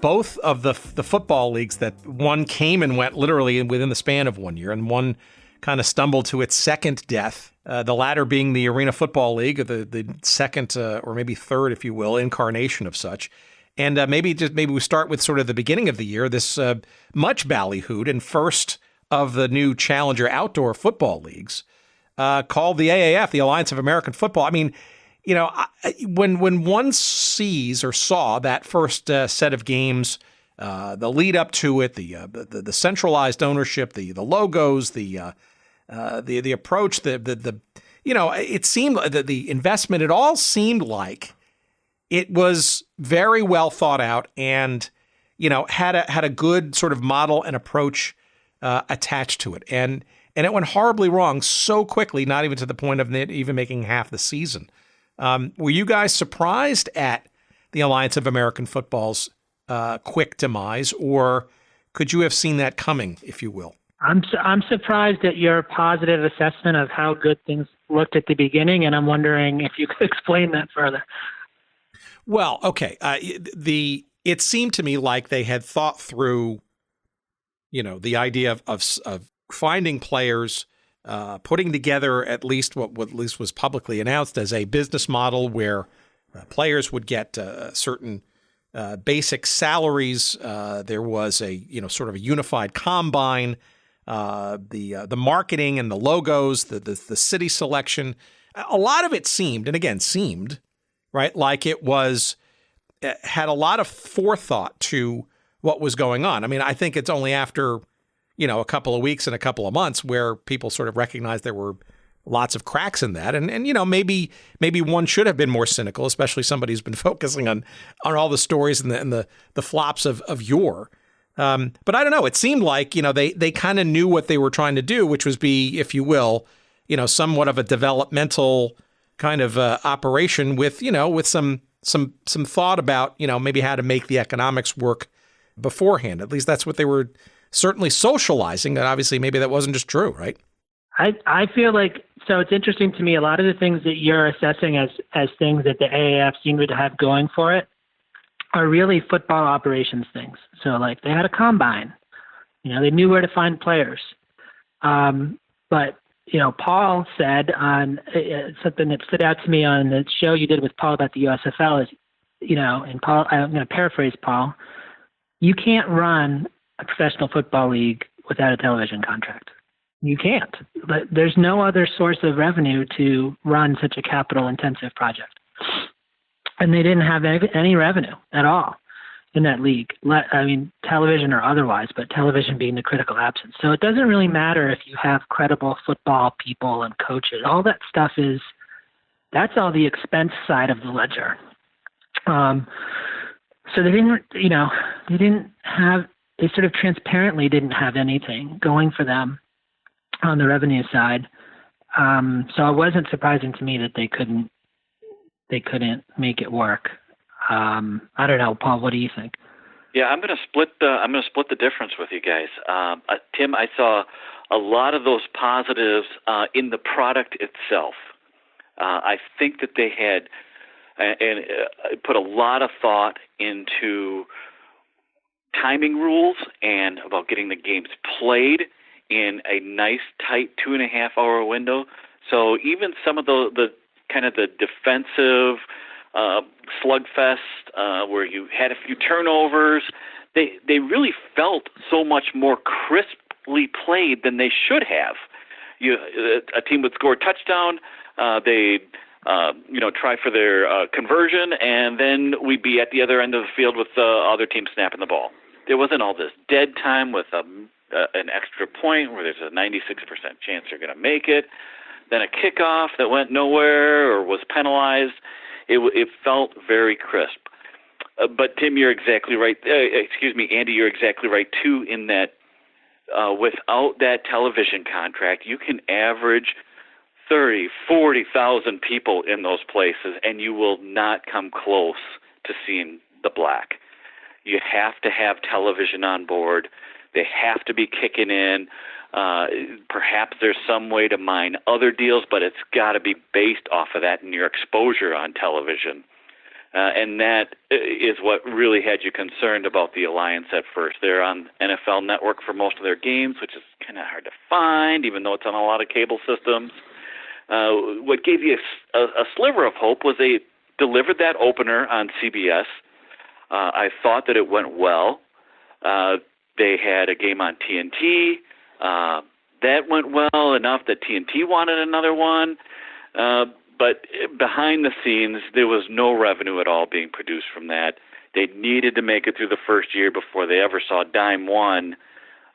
both of the football leagues that one came and went literally within the span of 1 year, and one kind of stumbled to its second death. The latter being the Arena Football League, the second or maybe third, if you will, incarnation of such. And maybe we start with sort of the beginning of the year, this much ballyhooed and first of the new challenger outdoor football leagues, called the AAF, the Alliance of American Football. I mean, when one sees or saw that first set of games, the lead up to it, the centralized ownership, the logos, the approach, it seemed that the investment, it all seemed like it was very well thought out and, had a good sort of model and approach attached to it. And it went horribly wrong so quickly, not even to the point of it even making half the season. Were you guys surprised at the Alliance of American Football's quick demise, or could you have seen that coming, if you will? I'm surprised at your positive assessment of how good things looked at the beginning, and I'm wondering if you could explain that further. Well, okay. It seemed to me like they had thought through, the idea of finding players, putting together at least what at least was publicly announced as a business model where players would get certain basic salaries. There was a sort of a unified combine, the marketing and the logos, the city selection. A lot of it seemed right, like it was had a lot of forethought to what was going on. I mean, I think it's only after a couple of weeks and a couple of months where people sort of recognized there were lots of cracks in that. And maybe one should have been more cynical, especially somebody who's been focusing on all the stories and the flops of yore. But I don't know. It seemed like, they kind of knew what they were trying to do, which was be, if you will, somewhat of a developmental kind of operation with some thought about, maybe how to make the economics work beforehand. At least that's what they were certainly socializing. And obviously maybe that wasn't just true, right? I feel like, so it's interesting to me, a lot of the things that you're assessing as things that the AAF seemed to have going for it are really football operations things. So like they had a combine, they knew where to find players. But, Paul said on something that stood out to me on the show you did with Paul about the USFL is, and Paul, I'm going to paraphrase Paul, you can't run a professional football league without a television contract. You can't. But there's no other source of revenue to run such a capital-intensive project. And they didn't have any revenue at all in that league. I mean, television or otherwise, but television being the critical absence. So it doesn't really matter if you have credible football people and coaches. All that stuff that's all the expense side of the ledger. So they sort of transparently didn't have anything going for them on the revenue side. So it wasn't surprising to me that they couldn't make it work. I don't know, Paul. What do you think? Yeah, I'm going to split the difference with you guys. Tim, I saw a lot of those positives in the product itself. I think that they had put a lot of thought into timing rules and about getting the games played in a nice, tight 2.5-hour window. So even some of the kind of the defensive slugfest where you had a few turnovers, they really felt so much more crisply played than they should have. A team would score a touchdown, they'd try for their conversion, and then we'd be at the other end of the field with the other team snapping the ball. There wasn't all this dead time with an extra point where there's a 96% chance you're going to make it, then a kickoff that went nowhere or was penalized. It felt very crisp. But Tim, you're exactly right. Andy, you're exactly right too, in that without that television contract, you can average 30, 40,000 people in those places, and you will not come close to seeing the black. You have to have television on board. They have to be kicking in. Perhaps there's some way to mine other deals, but it's got to be based off of that and your exposure on television. And that is what really had you concerned about the Alliance at first. They're on NFL Network for most of their games, which is kind of hard to find, even though it's on a lot of cable systems. What gave you a sliver of hope was they delivered that opener on CBS. I thought that it went well. They had a game on TNT. That went well enough that TNT wanted another one. But behind the scenes, there was no revenue at all being produced from that. They needed to make it through the first year before they ever saw dime one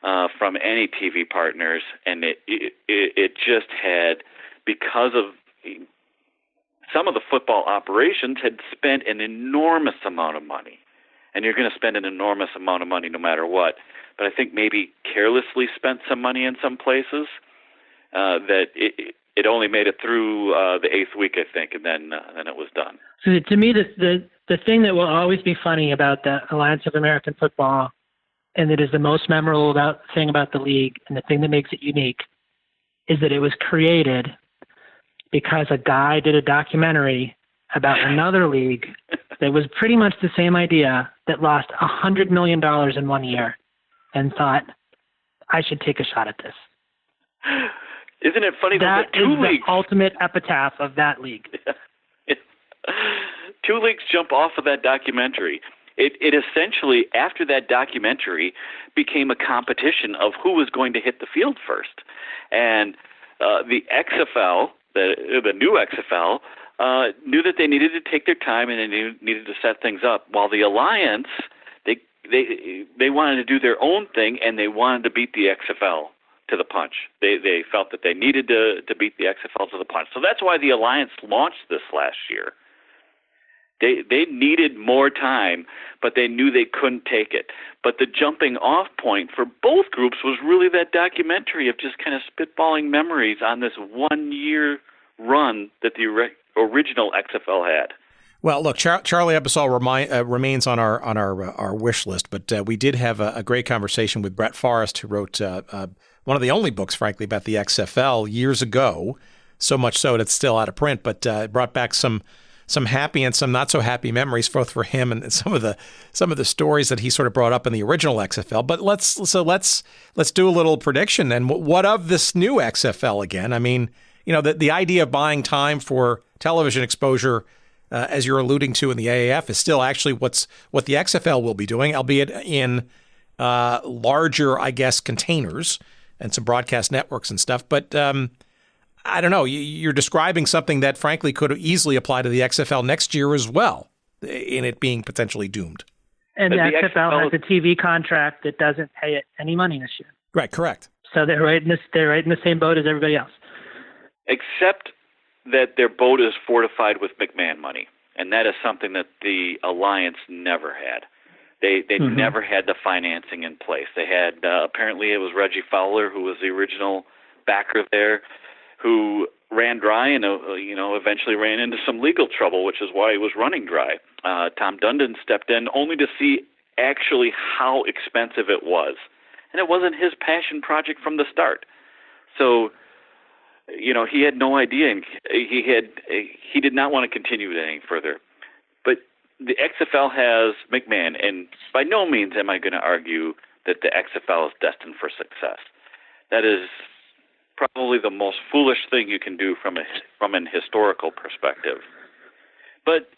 from any TV partners. And it just had, because of some of the football operations, had spent an enormous amount of money. And you're going to spend an enormous amount of money no matter what. But I think maybe carelessly spent some money in some places that it only made it through the 8th week, I think, and then it was done. So to me, the thing that will always be funny about the Alliance of American Football, and that is the most memorable thing about the league, and the thing that makes it unique, is that it was created because a guy did a documentary about another league that was pretty much the same idea, that lost $100 million in 1 year, and thought, I should take a shot at this. Isn't it funny that is the ultimate epitaph of that league? Two leagues jump off of that documentary. It essentially, after that documentary, became a competition of who was going to hit the field first. And the XFL, the new XFL, knew that they needed to take their time and they needed to set things up, while the Alliance, they wanted to do their own thing, and they wanted to beat the XFL to the punch. They felt that they needed to beat the XFL to the punch. So that's why the Alliance launched this last year. They needed more time, but they knew they couldn't take it. But the jumping off point for both groups was really that documentary of just kind of spitballing memories on this 1 year run that the original XFL had. Well, look, Charlie Ebersol remains on our wish list, but we did have a great conversation with Brett Forrest, who wrote one of the only books, frankly, about the XFL years ago. So much so that it's still out of print, but it brought back some happy and some not so happy memories, both for him and some of the stories that he sort of brought up in the original XFL. But let's do a little prediction then. What of this new XFL again? I mean, the idea of buying time for television exposure, as you're alluding to in the AAF, is still actually what the XFL will be doing, albeit in larger, I guess, containers and some broadcast networks and stuff. But I don't know. You're describing something that, frankly, could easily apply to the XFL next year as well, in it being potentially doomed. And the XFL has a TV contract that doesn't pay it any money this year. Right, correct. So they're right in the same boat as everybody else. Except that their boat is fortified with McMahon money, and that is something that the Alliance never had. They never had the financing in place. They had apparently it was Reggie Fowler, who was the original backer there, who ran dry and eventually ran into some legal trouble, which is why he was running dry. Tom Dundon stepped in only to see actually how expensive it was, and it wasn't his passion project from the start. So, he had no idea, and he did not want to continue it any further. But the XFL has McMahon, and by no means am I going to argue that the XFL is destined for success. That is probably the most foolish thing you can do from an historical perspective. But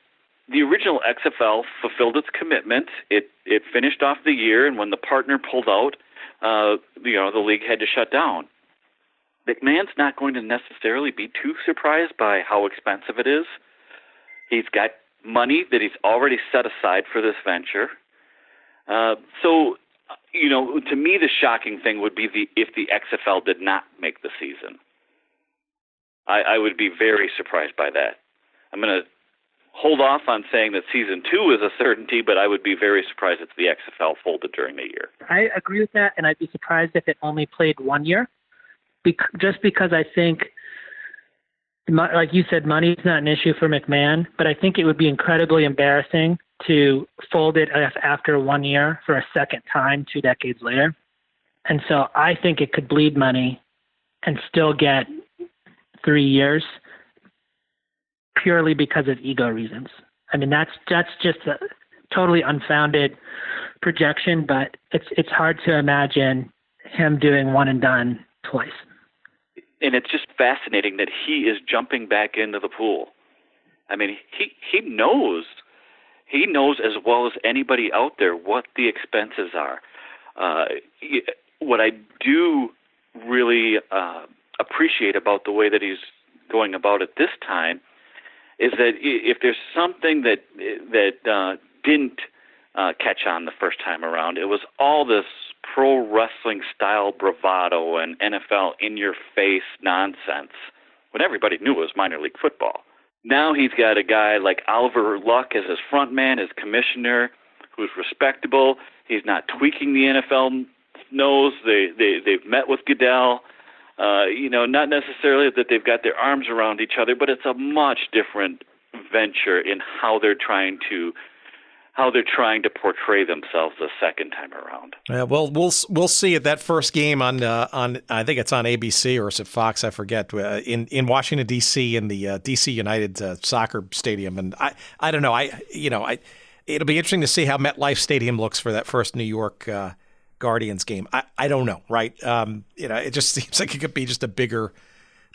the original XFL fulfilled its commitment. It finished off the year, and when the partner pulled out, the league had to shut down. McMahon's not going to necessarily be too surprised by how expensive it is. He's got money that he's already set aside for this venture. So, to me, the shocking thing would be if the XFL did not make the season. I would be very surprised by that. I'm going to hold off on saying that season 2 is a certainty, but I would be very surprised if the XFL folded during the year. I agree with that, and I'd be surprised if it only played 1 year. Just because I think, like you said, money is not an issue for McMahon, but I think it would be incredibly embarrassing to fold it after 1 year for a second time 2 decades later. And so I think it could bleed money and still get 3 years purely because of ego reasons. I mean, that's just a totally unfounded projection, but it's hard to imagine him doing one and done twice. And it's just fascinating that he is jumping back into the pool. I mean, he knows as well as anybody out there what the expenses are. What I do really appreciate about the way that he's going about it this time is that if there's something that didn't catch on the first time around, it was all this pro wrestling style bravado and NFL in-your-face nonsense when everybody knew it was minor league football. Now he's got a guy like Oliver Luck as his front man, his commissioner, who's respectable. He's not tweaking the NFL nose. They've met with Goodell. Not necessarily that they've got their arms around each other, but it's a much different venture in how they're trying to portray themselves the second time around. Well, we'll see at that first game on I think it's on ABC or is it Fox? I forget. In Washington D.C. in the DC United soccer stadium, and I don't know. It'll be interesting to see how MetLife Stadium looks for that first New York Guardians game. I don't know, right? It just seems like it could be just a bigger.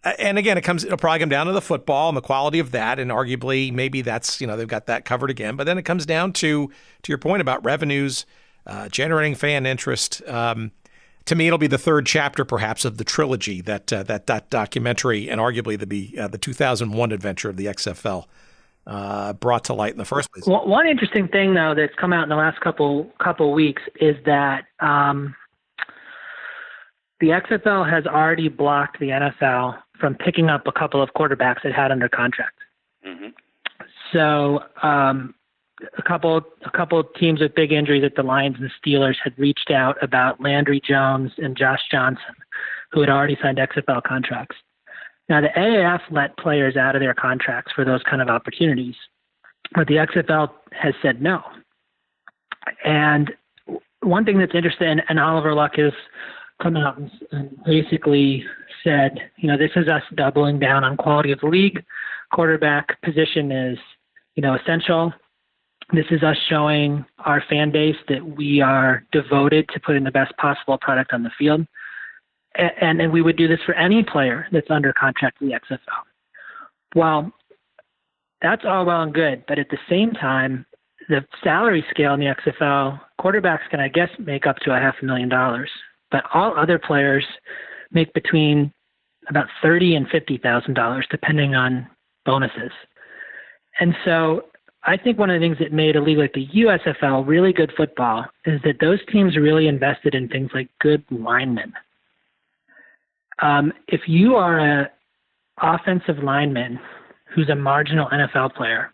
And again, it'll probably come down to the football and the quality of that, and arguably maybe that's they've got that covered again. But then it comes down to your point about revenues, generating fan interest. To me, it'll be the third chapter, perhaps, of the trilogy that documentary and arguably the 2001 adventure of the XFL brought to light in the first place. One interesting thing, though, that's come out in the last couple weeks is that the XFL has already blocked the NFL from picking up a couple of quarterbacks it had under contract. Mm-hmm. So a couple teams with big injuries at the Lions and Steelers had reached out about Landry Jones and Josh Johnson, who had already signed XFL contracts. Now, the AAF let players out of their contracts for those kind of opportunities, but the XFL has said no. And one thing that's interesting, and Oliver Luck has come out and basically said, this is us doubling down on quality of the league. Quarterback position is, essential. This is us showing our fan base that we are devoted to putting the best possible product on the field. And we would do this for any player that's under contract with the XFL. Well, that's all well and good, but at the same time, the salary scale in the XFL, quarterbacks can, I guess, make up to $500,000, but all other players make between about $30,000 and $50,000, depending on bonuses. And so I think one of the things that made a league like the USFL really good football is that those teams really invested in things like good linemen. If you are an offensive lineman who's a marginal NFL player,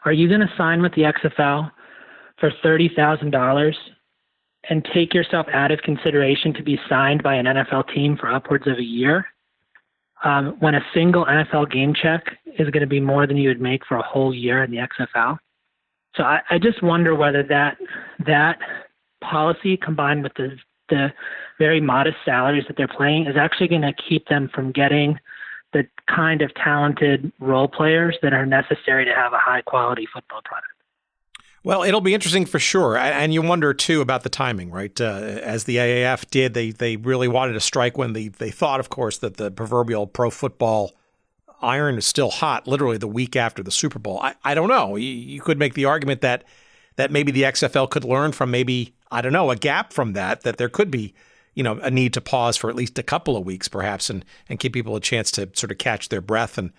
are you going to sign with the XFL for $30,000 and take yourself out of consideration to be signed by an NFL team for upwards of a year? when a single NFL game check is going to be more than you would make for a whole year in the XFL. So I just wonder whether that policy combined with the very modest salaries that they're playing is actually going to keep them from getting the kind of talented role players that are necessary to have a high quality football product. Well, it'll be interesting for sure. And you wonder, too, about the timing, right? As the AAF did, they really wanted to strike when they thought, of course, that the proverbial pro football iron is still hot, literally the week after the Super Bowl. I don't know. You could make the argument that maybe the XFL could learn from maybe, I don't know, a gap from that there could be, a need to pause for at least a couple of weeks, perhaps, and give people a chance to sort of catch their breath and,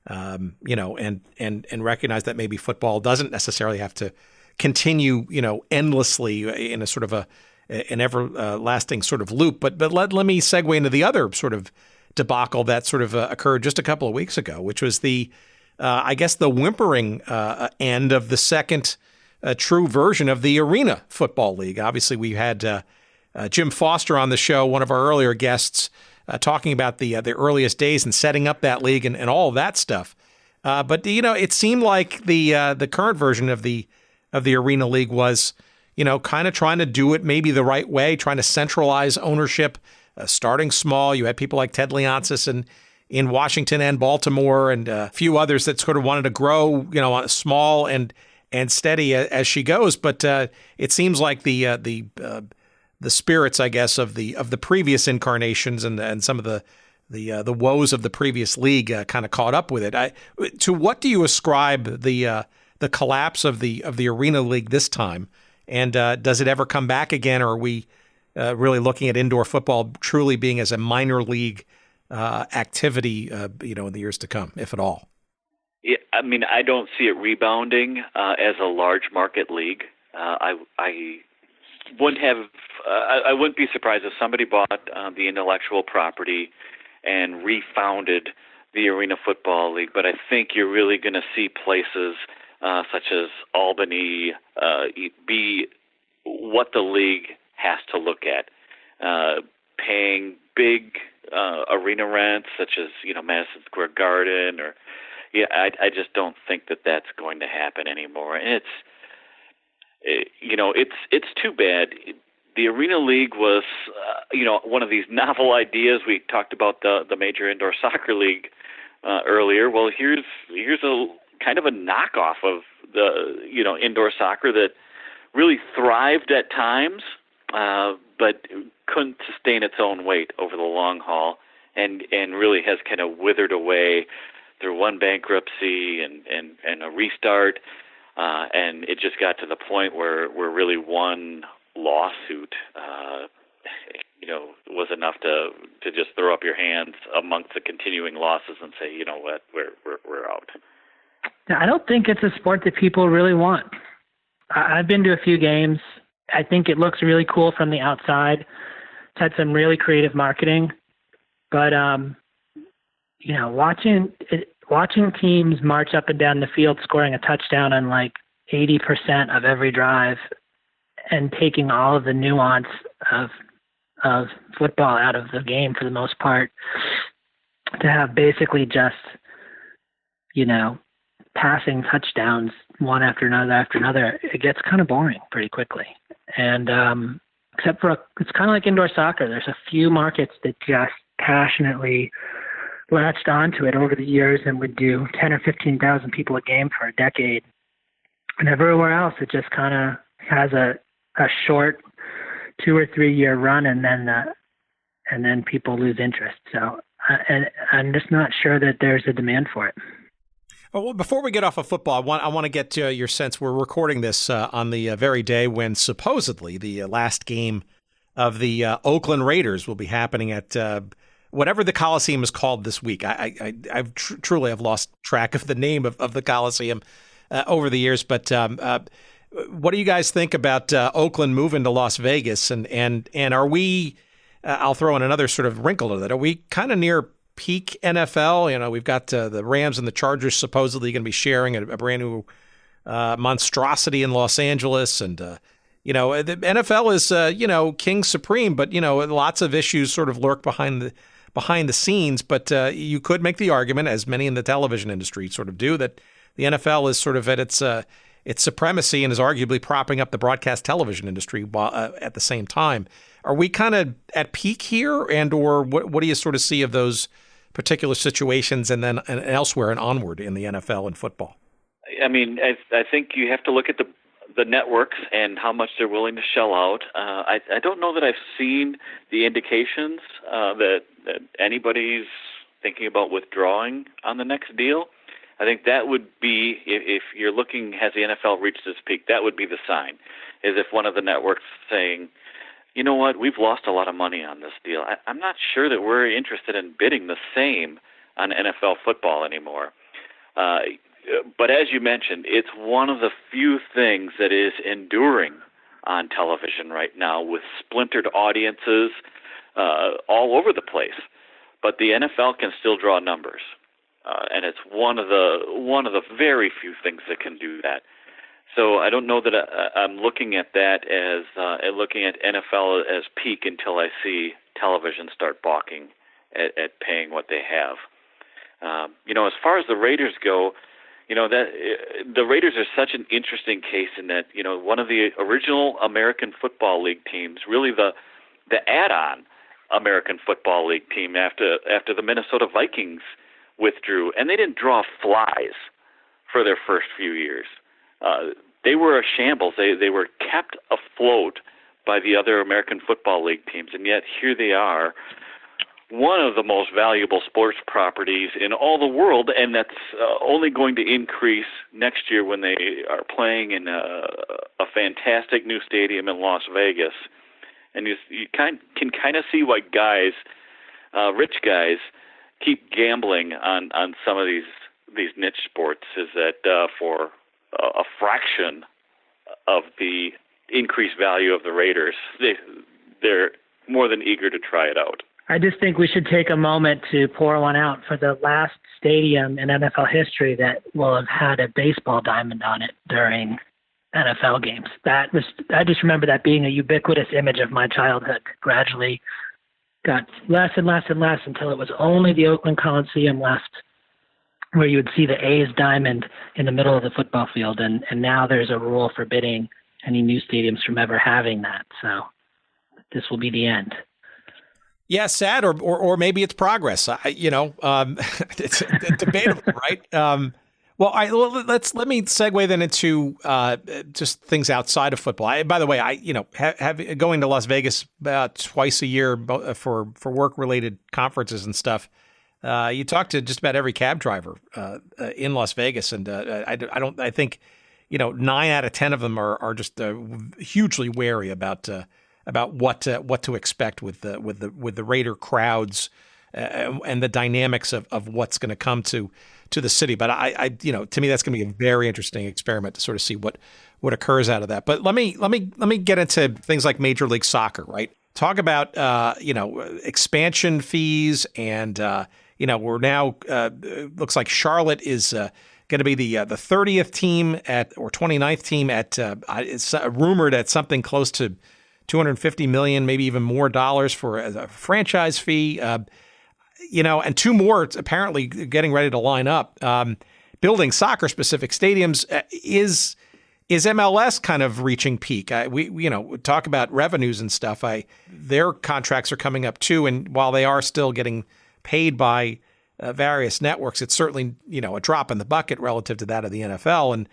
and recognize that maybe football doesn't necessarily have to continue, endlessly in a sort of an everlasting sort of loop. But let me segue into the other sort of debacle that sort of occurred just a couple of weeks ago, which was the whimpering end of the second true version of the Arena Football League. Obviously, we had Jim Foster on the show, one of our earlier guests, talking about the earliest days and setting up that league and all of that stuff. But it seemed like the current version of the Arena League was, kind of trying to do it maybe the right way, trying to centralize ownership, starting small. You had people like Ted Leonsis in Washington and Baltimore, and a few others that sort of wanted to grow, small and steady as she goes. But it seems like the spirits, I guess, of the previous incarnations and some of the woes of the previous league kind of caught up with it. To what do you ascribe the collapse of the Arena League this time? And does it ever come back again, or are we really looking at indoor football truly being as a minor league activity, in the years to come, if at all? Yeah, I mean, I don't see it rebounding as a large market league. I wouldn't be surprised if somebody bought the intellectual property and refounded the Arena Football League. But I think you're really going to see places such as Albany be what the league has to look at, paying big arena rents such as Madison Square Garden, or I just don't think that that's going to happen anymore. And it's too bad. The Arena League was one of these novel ideas. We talked about the Major Indoor Soccer League earlier. Well, here's a kind of a knockoff of the indoor soccer that really thrived at times, but couldn't sustain its own weight over the long haul, and really has kind of withered away through one bankruptcy and a restart, and it just got to the point where really one lawsuit was enough to just throw up your hands amongst the continuing losses and say, you know what, we're out. I don't think it's a sport that people really want. I've been to a few games. I think it looks really cool from the outside. It's had some really creative marketing, but watching teams march up and down the field, scoring a touchdown on like 80% of every drive, and taking all of the nuance of football out of the game for the most part, to have basically just passing touchdowns one after another, it gets kind of boring pretty quickly. And except for it's kind of like indoor soccer. There's a few markets that just passionately latched onto it over the years and would do 10 or 15,000 people a game for a decade. And everywhere else, it just kind of has a short 2 or 3 year run, and then people lose interest. So I'm just not sure that there's a demand for it. Well, before we get off of football, I want to get to your sense. We're recording this on the very day when supposedly the last game of the Oakland Raiders will be happening at whatever the Coliseum is called this week. I've truly have lost track of the name of the Coliseum over the years. But what do you guys think about Oakland moving to Las Vegas? And are we? I'll throw in another sort of wrinkle to that. Are we kind of near peak NFL? We've got the Rams and the Chargers supposedly going to be sharing a brand new monstrosity in Los Angeles. And, the NFL is, king supreme, but, lots of issues sort of lurk behind behind the scenes, but you could make the argument, as many in the television industry sort of do, that the NFL is sort of at its supremacy and is arguably propping up the broadcast television industry while, at the same time. Are we kind of at peak here, or what do you sort of see of those particular situations and then and elsewhere and onward in the NFL and football? I mean, I think you have to look at the networks and how much they're willing to shell out. I don't know that I've seen the indications that anybody's thinking about withdrawing on the next deal. I think that would be, if you're looking, has the NFL reached its peak, that would be the sign, is if one of the networks saying, you know what, we've lost a lot of money on this deal. I'm not sure that we're interested in bidding the same on NFL football anymore. But as you mentioned, it's one of the few things that is enduring on television right now, with splintered audiences all over the place. But the NFL can still draw numbers. And it's one of the very few things that can do that. So I don't know that I'm looking at that as looking at NFL as peak until I see television start balking at paying what they have. As far as the Raiders go, that the Raiders are such an interesting case in that, one of the original American Football League teams, really the add-on American Football League team after the Minnesota Vikings withdrew, and they didn't draw flies for their first few years. They were a shambles. They were kept afloat by the other American Football League teams, and yet here they are, one of the most valuable sports properties in all the world, and that's only going to increase next year when they are playing in a fantastic new stadium in Las Vegas. And you can kind of see why guys, rich guys, keep gambling on some of these niche sports, is that for a fraction of the increased value of the Raiders, they're more than eager to try it out. I just think we should take a moment to pour one out for the last stadium in NFL history that will have had a baseball diamond on it during NFL games. I just remember that being a ubiquitous image of my childhood. Gradually got less and less and less until it was only the Oakland Coliseum left, where you would see the A's diamond in the middle of the football field. And now there's a rule forbidding any new stadiums from ever having that. So this will be the end. Yeah, sad, or maybe it's progress. It's debatable, right? Let me segue then into just things outside of football. By the way, have going to Las Vegas about twice a year for work related conferences and stuff. You talk to just about every cab driver in Las Vegas, and I think 9 out of 10 of them are just hugely wary about what to expect with the Raider crowds and the dynamics of what's going to come to the city. But to me, that's going to be a very interesting experiment to sort of see what occurs out of that. But let me get into things like Major League Soccer, right? Talk about expansion fees, and we're now looks like Charlotte is going to be the 30th team or 29th team at it's rumored at something close to $250 million, maybe even more dollars for a franchise fee. And 2 more apparently getting ready to line up. Building soccer-specific stadiums is MLS kind of reaching peak. We talk about revenues and stuff. Their contracts are coming up too, and while they are still getting paid by various networks, it's certainly a drop in the bucket relative to that of the NFL. And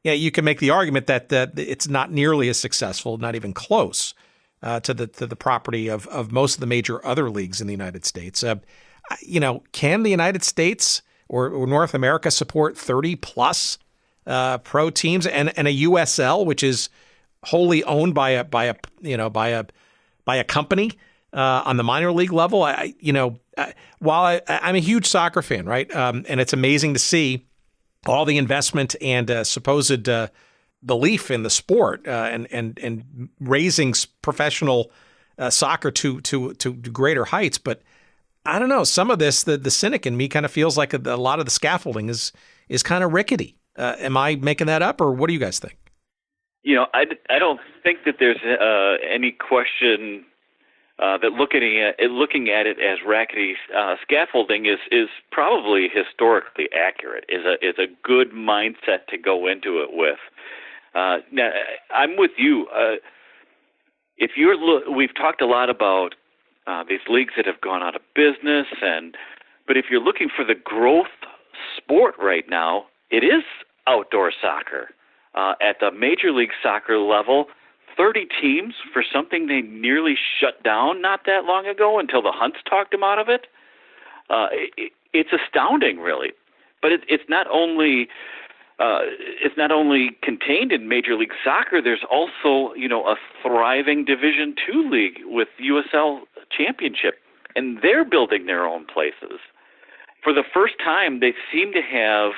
you can make the argument that it's not nearly as successful, not even close to the property of most of the major other leagues in the United States. Can the United States or North America support 30 plus pro teams and a USL, which is wholly owned by a company on the minor league level? While I'm a huge soccer fan, right, and it's amazing to see all the investment and supposed belief in the sport and raising professional soccer to greater heights. But I don't know, some of this, the cynic in me kind of feels like a lot of the scaffolding is kind of rickety. Am I making that up, or what do you guys think? I don't think that there's any question that looking at it as rackety scaffolding is probably historically accurate. Is a good mindset to go into it with. Now, I'm with you. If we've talked a lot about these leagues that have gone out of business, but if you're looking for the growth sport right now, it is outdoor soccer. At the Major League Soccer level, 30 teams for something they nearly shut down not that long ago until the Hunts talked them out of it. It's astounding, really. But it's not only contained in Major League Soccer. There's also a thriving Division II league with USL Championship, and they're building their own places. For the first time, they seem to have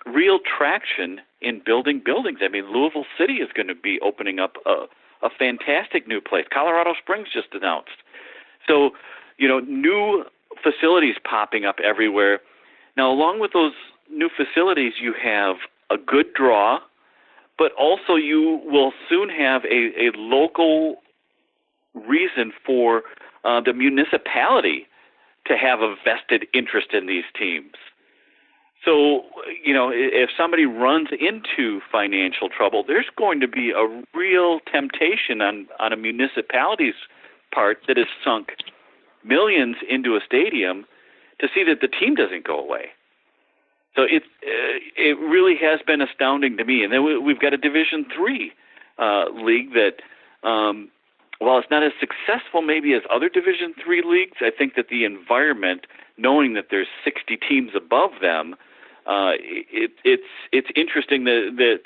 real traction in building buildings. I mean, Louisville City is going to be opening up a fantastic new place. Colorado Springs just announced. So, new facilities popping up everywhere. Now, along with those new facilities, you have a good draw, but also you will soon have a local reason for the municipality to have a vested interest in these teams. So, if somebody runs into financial trouble, there's going to be a real temptation on a municipality's part that has sunk millions into a stadium to see that the team doesn't go away. So it really has been astounding to me. And then we've got a Division III league that, while it's not as successful maybe as other Division III leagues, I think that the environment, knowing that there's 60 teams above them, it's interesting that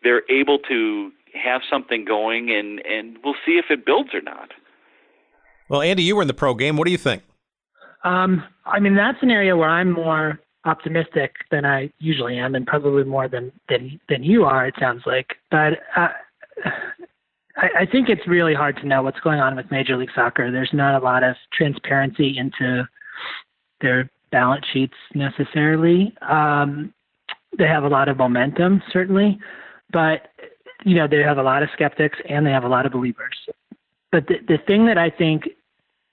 they're able to have something going, and we'll see if it builds or not. Well, Andy, you were in the pro game. What do you think? That's an area where I'm more optimistic than I usually am, and probably more than you are, it sounds like. But I think it's really hard to know what's going on with Major League Soccer. There's not a lot of transparency into their balance sheets necessarily. They have a lot of momentum, certainly, but they have a lot of skeptics and they have a lot of believers. But the thing that I think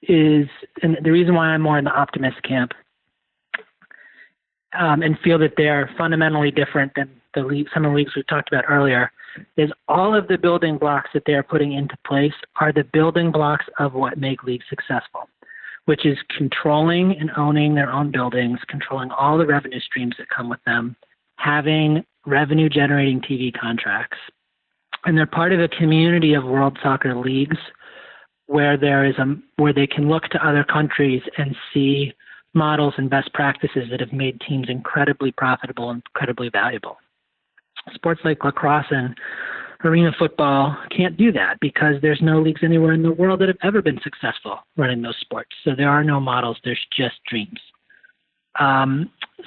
is, and the reason why I'm more in the optimist camp, and feel that they're fundamentally different than some of the leagues we've talked about earlier, is all of the building blocks that they're putting into place are the building blocks of what make leagues successful, which is controlling and owning their own buildings, controlling all the revenue streams that come with them, having revenue-generating TV contracts. And they're part of a community of world soccer leagues where where they can look to other countries and see models and best practices that have made teams incredibly profitable and incredibly valuable. Sports like lacrosse and arena football can't do that because there's no leagues anywhere in the world that have ever been successful running those sports. So there are no models. There's just dreams.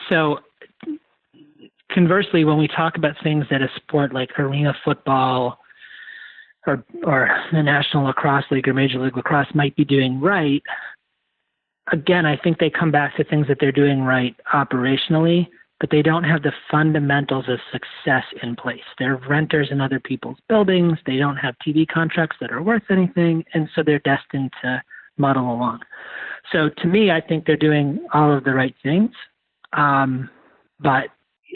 So conversely, when we talk about things that a sport like arena football or the National Lacrosse League or Major League Lacrosse might be doing right, again, I think they come back to things that they're doing right operationally, but they don't have the fundamentals of success in place. They're renters in other people's buildings. They don't have TV contracts that are worth anything, and so they're destined to muddle along. So to me, I think they're doing all of the right things, but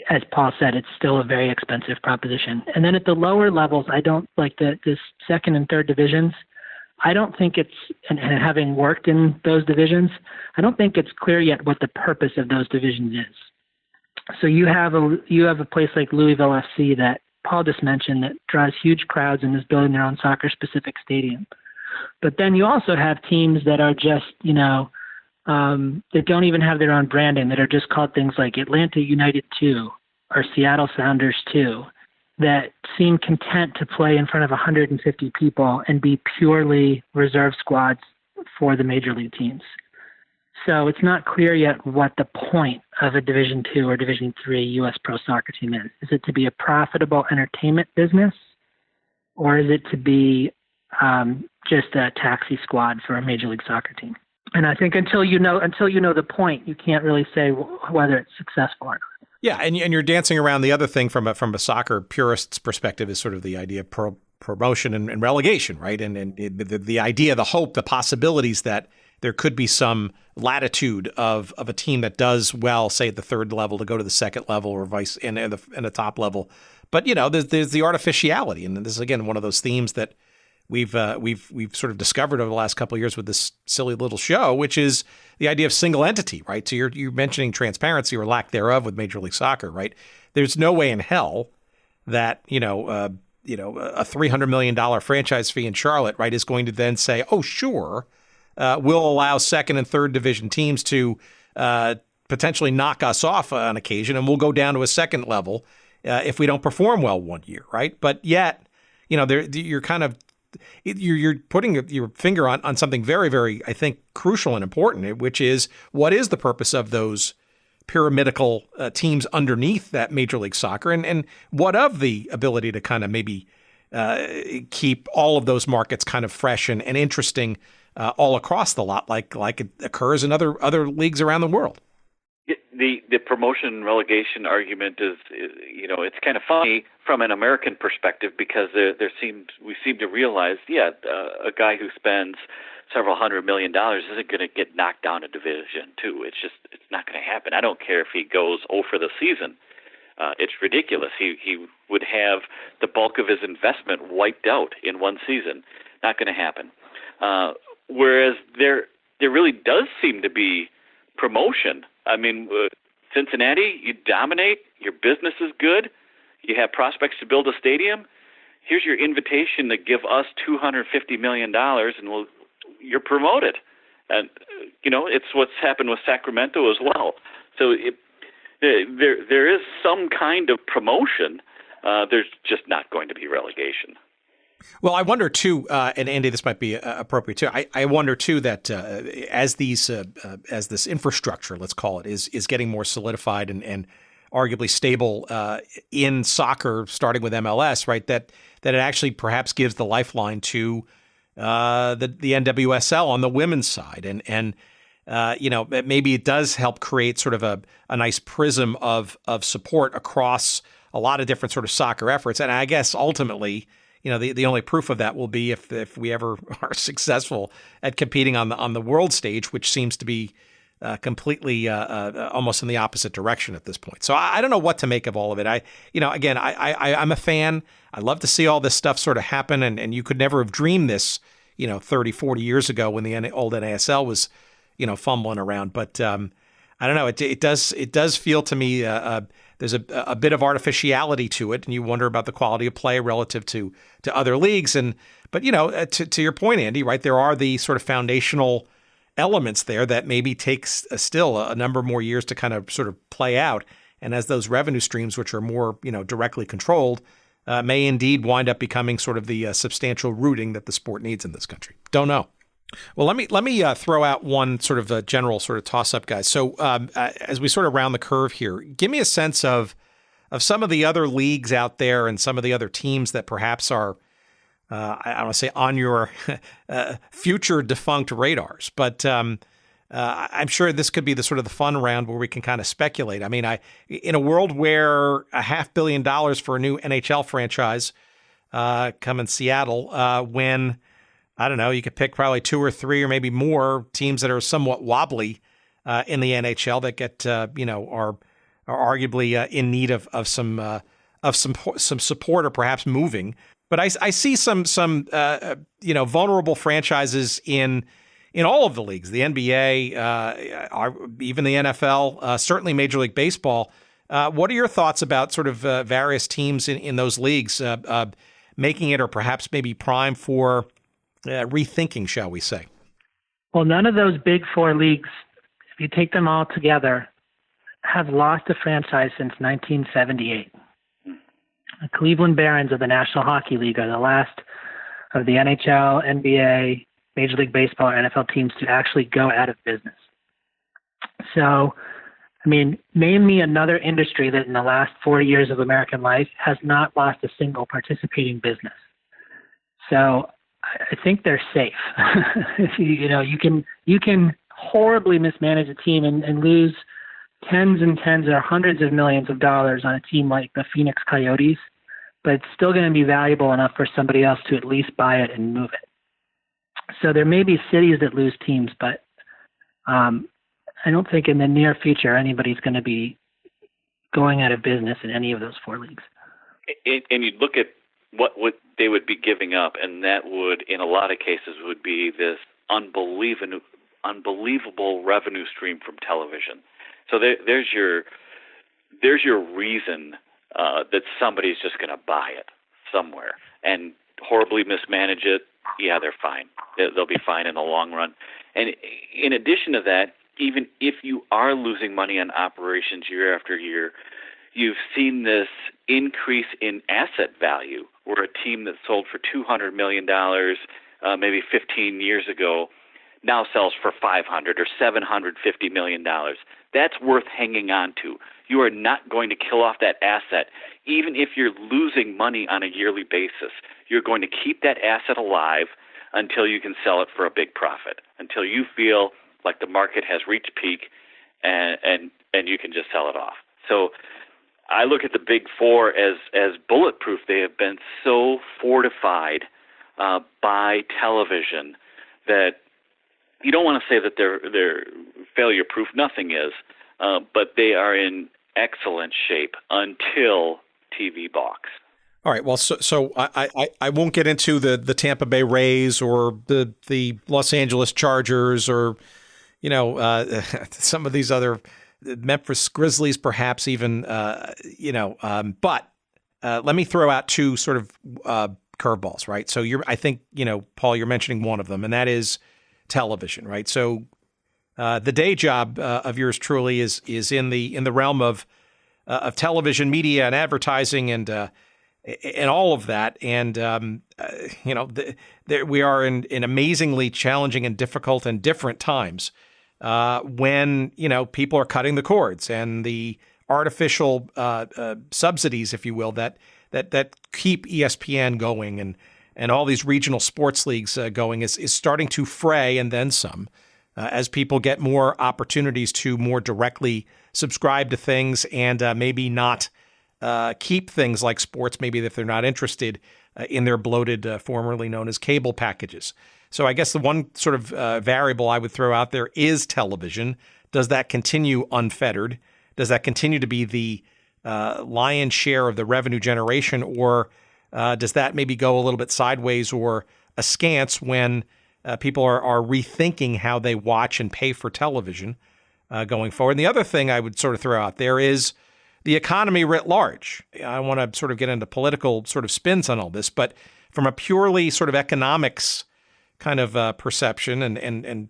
as Paul said, it's still a very expensive proposition. And then at the lower levels, I don't like the second and third divisions. I don't think it's, and having worked in those divisions, I don't think it's clear yet what the purpose of those divisions is. So you have a place like Louisville FC that Paul just mentioned that draws huge crowds and is building their own soccer-specific stadium. But then you also have teams that are just, that don't even have their own branding, that are just called things like Atlanta United 2 or Seattle Sounders 2, that seem content to play in front of 150 people and be purely reserve squads for the major league teams. So it's not clear yet what the point of a Division II or Division III U.S. pro soccer team is. Is it to be a profitable entertainment business, or is it to be just a taxi squad for a Major League Soccer team? And I think until you know the point, you can't really say whether it's successful or not. Yeah, and you're dancing around the other thing from a soccer purist's perspective is sort of the idea of promotion and relegation, right? And the idea, the hope, the possibilities that there could be some latitude of a team that does well, say at the third level, to go to the second level or vice in the top level. But there's the artificiality, and this is again one of those themes that we've sort of discovered over the last couple of years with this silly little show, which is the idea of single entity, right? So you're mentioning transparency or lack thereof with Major League Soccer, right? There's no way in hell that a $300 million franchise fee in Charlotte, right, is going to then say, oh, sure, we'll allow second and third division teams to potentially knock us off on occasion, and we'll go down to a second level if we don't perform well one year, right? But yet, you're kind of you're putting your finger on something very, very, I think, crucial and important, which is what is the purpose of those pyramidical teams underneath that Major League Soccer, and what of the ability to kind of maybe keep all of those markets kind of fresh and interesting all across the lot, like it occurs in other leagues around the world. The promotion relegation argument is it's kind of funny from an American perspective, because we seem to realize a guy who spends several $100 million isn't going to get knocked down to Division II. It's not going to happen. I don't care if he goes 0 for the season. It's ridiculous. He would have the bulk of his investment wiped out in one season. Not going to happen. Whereas there really does seem to be promotion. I mean, Cincinnati, you dominate. Your business is good. You have prospects to build a stadium. Here's your invitation to give us $250 million, and you're promoted. And it's what's happened with Sacramento as well. So there is some kind of promotion. There's just not going to be relegation. Well, I wonder too, and Andy, this might be appropriate too. I wonder too that as this infrastructure, let's call it, is getting more solidified and arguably stable in soccer, starting with MLS, right? That it actually perhaps gives the lifeline to the NWSL on the women's side, and maybe it does help create sort of a nice prism of support across a lot of different sort of soccer efforts. And I guess ultimately, the only proof of that will be if we ever are successful at competing on the world stage, which seems to be completely almost in the opposite direction at this point. So I don't know what to make of all of it. I'm a fan. I love to see all this stuff sort of happen, and you could never have dreamed this, 30, 40 years ago when the old NASL was, fumbling around. But I don't know. It does feel to me there's a bit of artificiality to it, and you wonder about the quality of play relative to other leagues. But to your point, Andy, right, there are the sort of foundational elements there that maybe takes still a number more years to kind of sort of play out. And as those revenue streams, which are more directly controlled, may indeed wind up becoming sort of the substantial rooting that the sport needs in this country. Don't know. Well, let me throw out one sort of general sort of toss-up, guys. So as we sort of round the curve here, give me a sense of some of the other leagues out there and some of the other teams that perhaps are, I don't want to say on your future defunct radars, but I'm sure this could be the sort of the fun round where we can kind of speculate. I mean, in a world where $500 million for a new NHL franchise come in Seattle, when I don't know, you could pick probably 2 or 3 or maybe more teams that are somewhat wobbly in the NHL that get are arguably in need of some support or perhaps moving. But I see some vulnerable franchises in all of the leagues, the NBA, even the NFL, certainly Major League Baseball. What are your thoughts about sort of various teams in those leagues making it or perhaps maybe prime for rethinking, shall we say? Well, none of those big 4 leagues, if you take them all together, have lost a franchise since 1978. The Cleveland Barons of the National Hockey League are the last of the NHL, NBA, Major League Baseball, or NFL teams to actually go out of business. So, I mean, name me another industry that in the last 40 years of American life has not lost a single participating business. So I think they're safe. You can horribly mismanage a team and lose tens and tens or hundreds of millions of dollars on a team like the Phoenix Coyotes but it's still going to be valuable enough for somebody else to at least buy it and move it. So there may be cities that lose teams, but I don't think in the near future anybody's going to be going out of business in any of those 4 leagues. And you'd look at what they would be giving up, and that would, in a lot of cases, would be this unbelievable revenue stream from television. So there's your reason that somebody's just going to buy it somewhere and horribly mismanage it. Yeah, they're fine. They'll be fine in the long run. And in addition to that, even if you are losing money on operations year after year, you've seen this increase in asset value where a team that sold for $200 million maybe 15 years ago now sells for $500 or $750 million. That's worth hanging on to. You are not going to kill off that asset. Even if you're losing money on a yearly basis, you're going to keep that asset alive until you can sell it for a big profit, until you feel like the market has reached peak and you can just sell it off. So I look at the big four as bulletproof. They have been so fortified by television that you don't want to say that they're failure proof. Nothing is, but they are in excellent shape until TV balks. All right. Well, so I won't get into the Tampa Bay Rays or the Los Angeles Chargers or some of these other Memphis Grizzlies, perhaps even But let me throw out two sort of curveballs, right? So I think Paul, you're mentioning one of them, and that is television, right? So the day job of yours truly is in the realm of television, media, and advertising, and all of that. And we are in amazingly challenging and difficult and different times when people are cutting the cords, and the artificial subsidies, if you will, that keep ESPN going and all these regional sports leagues going is starting to fray, and then some, as people get more opportunities to more directly subscribe to things and maybe not keep things like sports, maybe if they're not interested in their bloated, formerly known as cable packages. So I guess the one sort of variable I would throw out there is television. Does that continue unfettered? Does that continue to be the lion's share of the revenue generation, or does that maybe go a little bit sideways or askance when people are rethinking how they watch and pay for television going forward? And the other thing I would sort of throw out there is the economy writ large. I don't want to sort of get into political sort of spins on all this, but from a purely sort of economics kind of perception and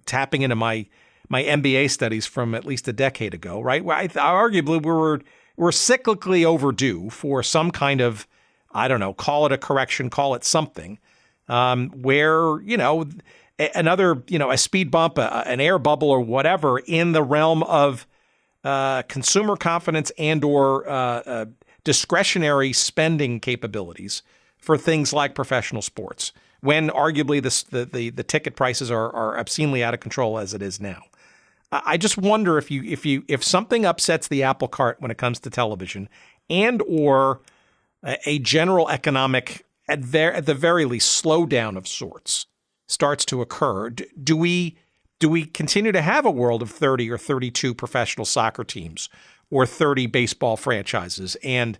tapping into my MBA studies from at least a decade ago, right? Arguably we're cyclically overdue for some kind of, I don't know, call it a correction, call it something, where, another, a speed bump, an air bubble or whatever in the realm of consumer confidence and or discretionary spending capabilities for things like professional sports, when arguably the ticket prices are obscenely out of control as it is now. I just wonder if something upsets the apple cart when it comes to television, and or a general economic, at the very least, slowdown of sorts starts to occur. Do we continue to have a world of 30 or 32 professional soccer teams, or 30 baseball franchises, and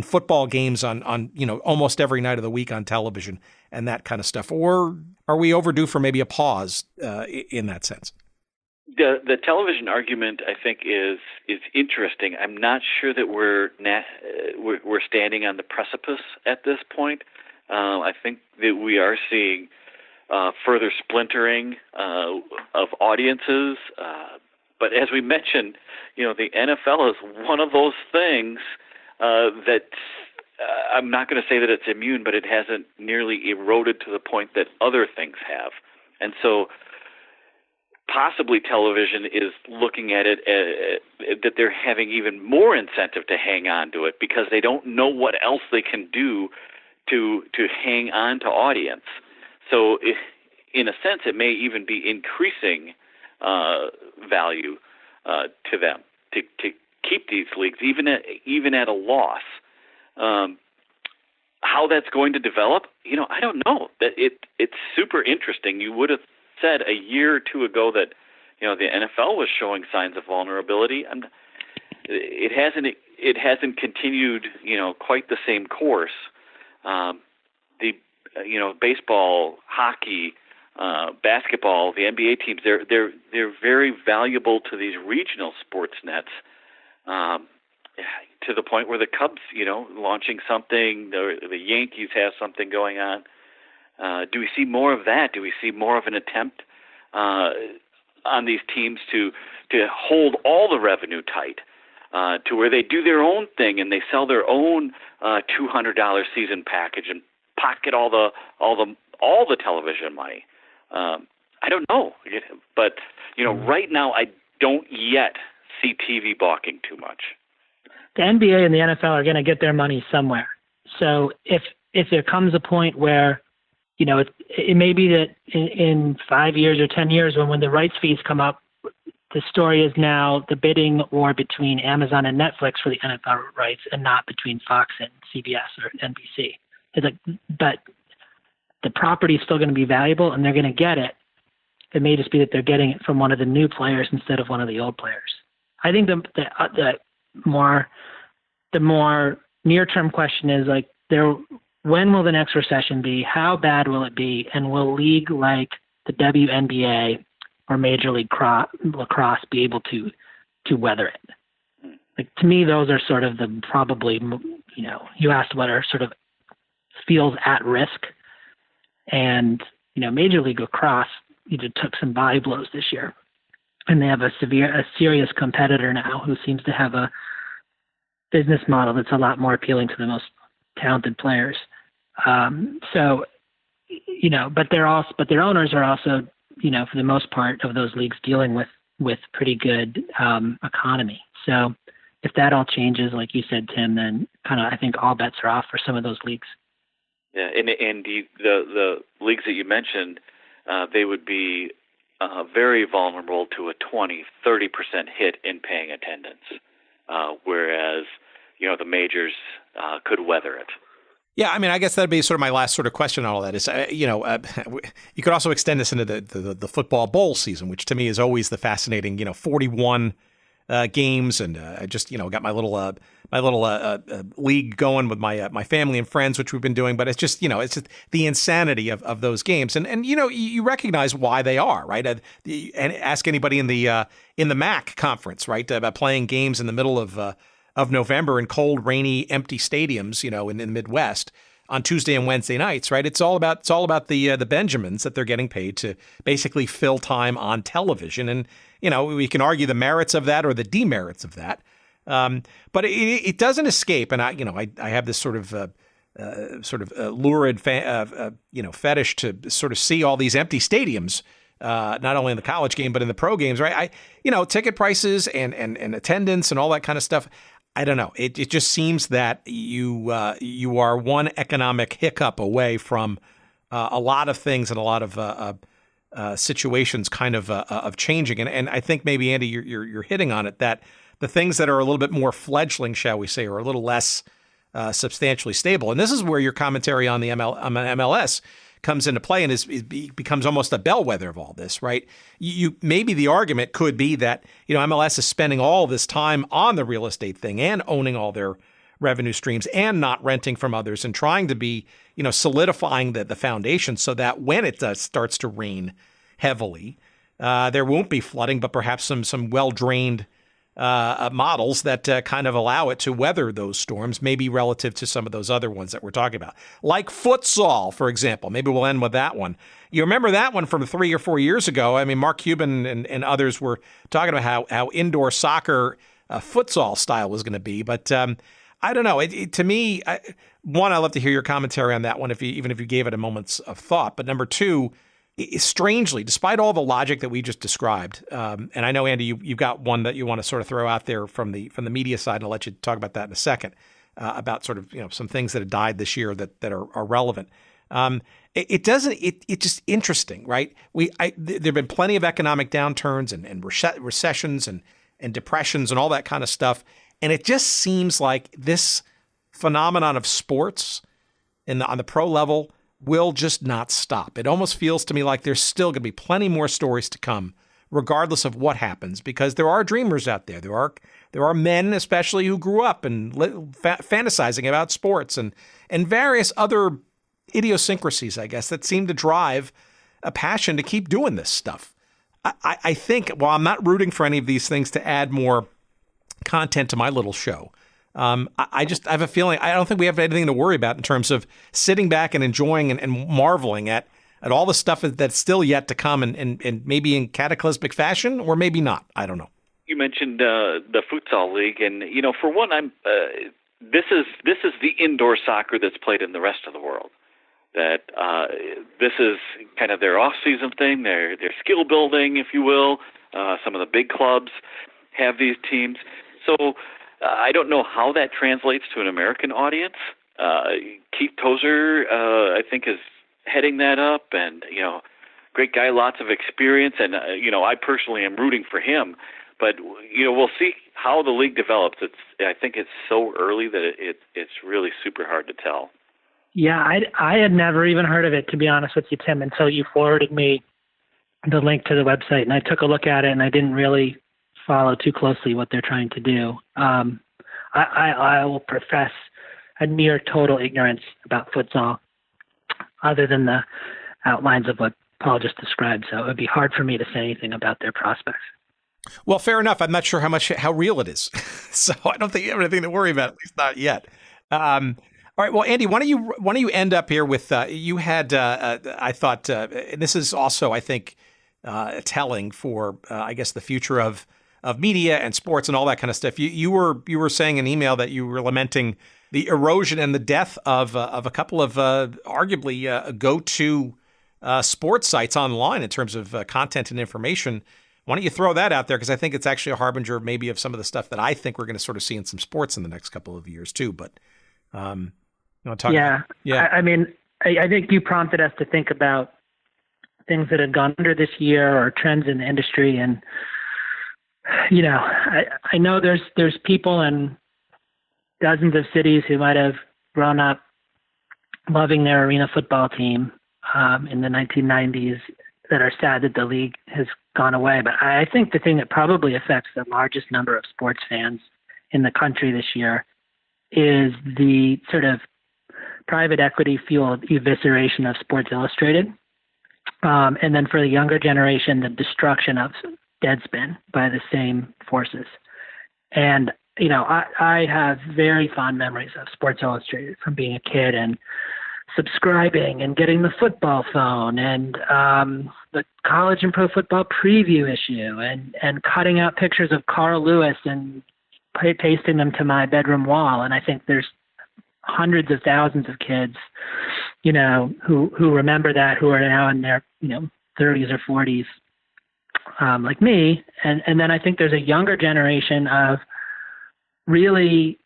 football games on almost every night of the week on television and that kind of stuff? Or are we overdue for maybe a pause in that sense? The television argument, I think, is interesting. I'm not sure that we're standing on the precipice at this point. I think that we are seeing further splintering of audiences. But as we mentioned, the NFL is one of those things that I'm not going to say that it's immune, but it hasn't nearly eroded to the point that other things have. And so possibly television is looking at it that they're having even more incentive to hang on to it, because they don't know what else they can do to hang on to audience. So in a sense, it may even be increasing value to them to keep these leagues even at a loss. How that's going to develop, I don't know. That it's super interesting. You would have said a year or two ago that the NFL was showing signs of vulnerability, and it hasn't continued quite the same course. Baseball, hockey, basketball, the NBA teams, they're very valuable to these regional sports nets. To the point where the Cubs, launching something, the Yankees have something going on. Do we see more of that? Do we see more of an attempt on these teams to hold all the revenue tight, to where they do their own thing and they sell their own $200 season package and pocket all the television money? I don't know, but right now I don't yet see TV balking too much. The NBA and the NFL are going to get their money somewhere. So if there comes a point where, it may be that in 5 years or 10 years when the rights fees come up, the story is now the bidding war between Amazon and Netflix for the NFL rights and not between Fox and CBS or NBC. But the property is still going to be valuable and they're going to get it. It may just be that they're getting it from one of the new players instead of one of the old players. I think the more near-term question is when will the next recession be? How bad will it be? And will a league like the WNBA or Major League Lacrosse be able to weather it? To me, those are sort of you asked what are sort of feels at risk. And, Major League Lacrosse took some body blows this year. And they have a serious competitor now who seems to have a business model that's a lot more appealing to the most talented players. But their owners are also, for the most part of those leagues dealing with pretty good economy. So if that all changes, like you said, Tim, then I think all bets are off for some of those leagues. Yeah, and the leagues that you mentioned, they would be very vulnerable to a 20-30% hit in paying attendance, whereas the majors could weather it. Yeah, I mean, I guess that'd be sort of my last sort of question on all that is, you could also extend this into the football bowl season, which to me is always the fascinating, 41 games, and I just got my little league going with my family and friends, which we've been doing. But it's just it's just the insanity of those games, and you recognize why they are, right? And ask anybody in the MAC conference, right, about playing games in the middle of November in cold, rainy, empty stadiums, in the Midwest on Tuesday and Wednesday nights, right? It's all about the Benjamins that they're getting paid to basically fill time on television, and we can argue the merits of that or the demerits of that, but it doesn't escape. And I have this sort of lurid fetish to sort of see all these empty stadiums. Not only in the college game, but in the pro games, right? Ticket prices and attendance and all that kind of stuff. I don't know. It just seems that you are one economic hiccup away from a lot of things and a lot of situations kind of changing. And I think maybe, Andy, you're hitting on it, that the things that are a little bit more fledgling, shall we say, are a little less substantially stable. And this is where your commentary on the MLS comes into play and becomes almost a bellwether of all this, right? You maybe the argument could be that MLS is spending all this time on the real estate thing and owning all their revenue streams and not renting from others and trying to be solidifying the foundation so that when it starts to rain heavily, there won't be flooding, but perhaps some well-drained models that kind of allow it to weather those storms, maybe relative to some of those other ones that we're talking about. Like futsal, for example. Maybe we'll end with that one. You remember that one from 3 or 4 years ago. I mean, Mark Cuban and others were talking about how indoor soccer futsal style was going to be. But I don't know. To me, I'd love to hear your commentary on that one, even if you gave it a moment's of thought. But number two, strangely, despite all the logic that we just described, and I know, Andy, you've got one that you want to sort of throw out there from the media side, and I'll let you talk about that in a second, about sort of some things that have died this year that are relevant. It's just interesting, right? There've been plenty of economic downturns and recessions and and depressions and all that kind of stuff. And it just seems like this phenomenon of sports on the pro level will just not stop. It almost feels to me like there's still going to be plenty more stories to come, regardless of what happens, because there are dreamers out there. There are men, especially, who grew up and fantasizing about sports and various other idiosyncrasies, I guess, that seem to drive a passion to keep doing this stuff. I think, while I'm not rooting for any of these things to add more content to my little show, I have a feeling I don't think we have anything to worry about in terms of sitting back and enjoying and marveling at all the stuff that's still yet to come, and maybe in cataclysmic fashion, or maybe not. I don't know. You mentioned the futsal league, and for one, this is the indoor soccer that's played in the rest of the world. That this is kind of their off-season thing, their skill building, if you will. Some of the big clubs have these teams, so I don't know how that translates to an American audience. Keith Tozer, I think, is heading that up, and great guy, lots of experience, and I personally am rooting for him. But we'll see how the league develops. I think it's so early that it's really super hard to tell. Yeah, I had never even heard of it, to be honest with you, Tim, until you forwarded me the link to the website, and I took a look at it, and I didn't really follow too closely what they're trying to do. I will profess a near total ignorance about futsal, other than the outlines of what Paul just described. So it would be hard for me to say anything about their prospects. Well, fair enough. I'm not sure how real it is, so I don't think you have anything to worry about, at least not yet. All right. Well, Andy, why don't you end up here with you had I thought and this is also, I think, telling for I guess the future of media and sports and all that kind of stuff. You were saying in email that you were lamenting the erosion and the death of a couple of arguably go-to sports sites online in terms of content and information. Why don't you throw that out there? Because I think it's actually a harbinger maybe of some of the stuff that I think we're going to sort of see in some sports in the next couple of years too. But you want to talk? Yeah. I mean, I think you prompted us to think about things that had gone under this year or trends in the industry, and I know there's people in dozens of cities who might have grown up loving their arena football team in the 1990s that are sad that the league has gone away. But I think the thing that probably affects the largest number of sports fans in the country this year is the sort of private equity fueled evisceration of Sports Illustrated. And then for the younger generation, the destruction of Deadspin by the same forces. And, I have very fond memories of Sports Illustrated from being a kid and subscribing and getting the football phone and the college and pro football preview issue and cutting out pictures of Carl Lewis and pasting them to my bedroom wall. And I think there's hundreds of thousands of kids, who remember that, who are now in their, 30s or 40s, like me. And then I think there's a younger generation of really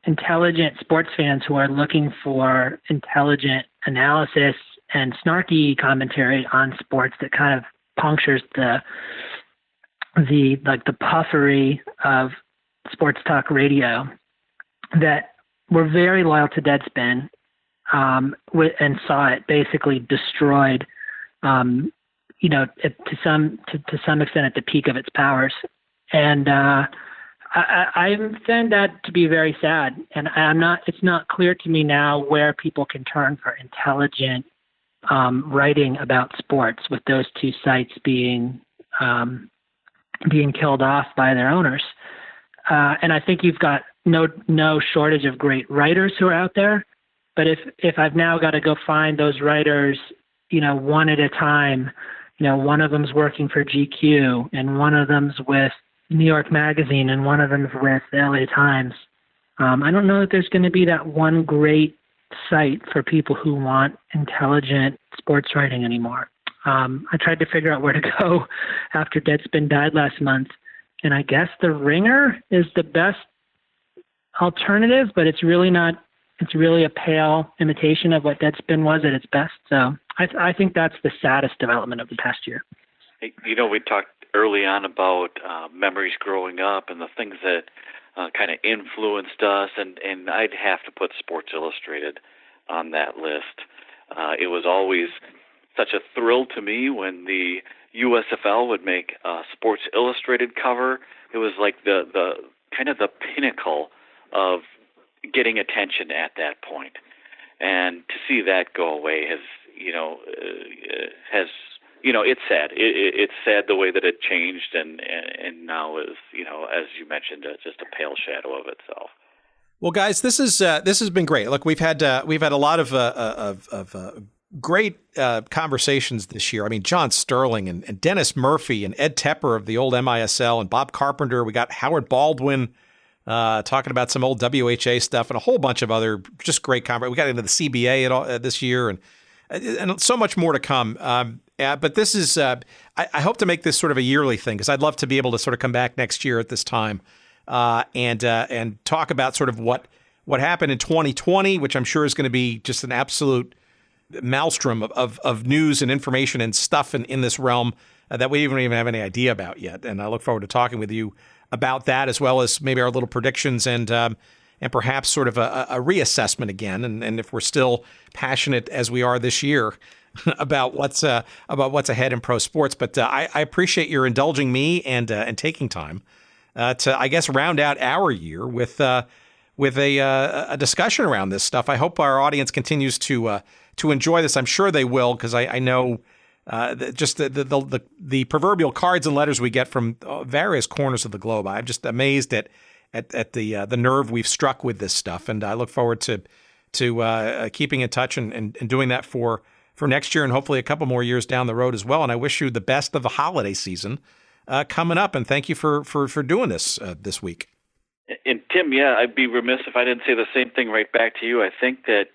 intelligent sports fans who are looking for intelligent analysis and snarky commentary on sports that kind of punctures the puffery of sports talk radio, that were very loyal to Deadspin and saw it basically destroyed, to some extent at the peak of its powers. And I find that to be very sad. And it's not clear to me now where people can turn for intelligent writing about sports, with those two sites being killed off by their owners. And I think you've got no shortage of great writers who are out there. But if I've now got to go find those writers, one at a time, one of them's working for GQ and one of them's with New York Magazine and one of them's with the LA Times. I don't know that there's going to be that one great site for people who want intelligent sports writing anymore. I tried to figure out where to go after Deadspin died last month, and I guess The Ringer is the best alternative, but it's really not. It's really a pale imitation of what Deadspin was at its best. So I think that's the saddest development of the past year. We talked early on about memories growing up and the things that kind of influenced us, and I'd have to put Sports Illustrated on that list. It was always such a thrill to me when the USFL would make a Sports Illustrated cover. It was like the kind of the pinnacle of getting attention at that point. And to see that go away has it's sad. It's sad the way that it changed, and now is, as you mentioned, just a pale shadow of itself. Well, guys, this has been great. Look, we've had a lot of great conversations this year. I mean, John Sterling and Dennis Murphy and Ed Tepper of the old MISL and Bob Carpenter. We got Howard Baldwin talking about some old WHA stuff and a whole bunch of other just great conversations. We got into the CBA this year and so much more to come. But this is I hope to make this sort of a yearly thing, because I'd love to be able to sort of come back next year at this time and talk about sort of what happened in 2020, which I'm sure is going to be just an absolute maelstrom of news and information and stuff in this realm that we don't even have any idea about yet. And I look forward to talking with you about that, as well as maybe our little predictions and perhaps sort of a reassessment again. And if we're still passionate as we are this year about what's ahead in pro sports. But I appreciate your indulging me and taking time to, I guess, round out our year with a discussion around this stuff. I hope our audience continues to enjoy this. I'm sure they will, because I know just the proverbial cards and letters we get from various corners of the globe. I'm just amazed at the nerve we've struck with this stuff, and I look forward to keeping in touch and doing that for next year, and hopefully a couple more years down the road as well. And I wish you the best of the holiday season coming up, and thank you for doing this week. And Tim, I'd be remiss if I didn't say the same thing right back to you. I think that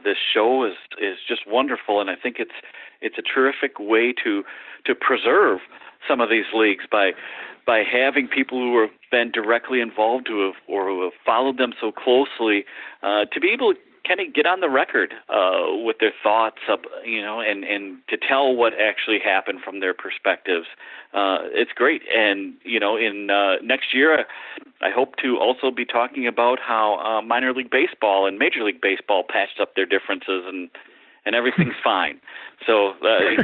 this show is just wonderful, and I think it's a terrific way to preserve some of these leagues by having people who have been directly involved, who have followed them so closely, to be able to kind of get on the record with their thoughts, and to tell what actually happened from their perspectives. It's great. And, in next year, I hope to also be talking about how minor league baseball and Major League Baseball patched up their differences and everything's fine. So that's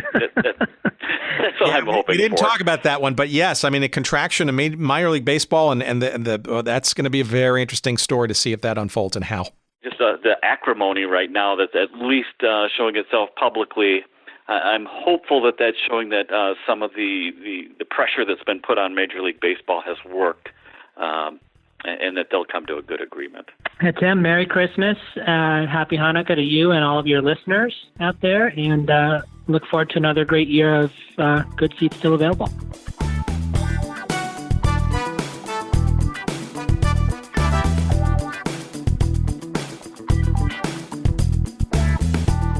what I'm hoping for. We didn't talk about that one, but yes, I mean, a contraction in minor league baseball, and that's going to be a very interesting story to see if that unfolds and how. Just the acrimony right now that's at least showing itself publicly. I'm hopeful that that's showing that some of the pressure that's been put on Major League Baseball has worked, and that they'll come to a good agreement. Hey, Tim, Merry Christmas. Happy Hanukkah to you and all of your listeners out there, and look forward to another great year of Good Seats Still Available.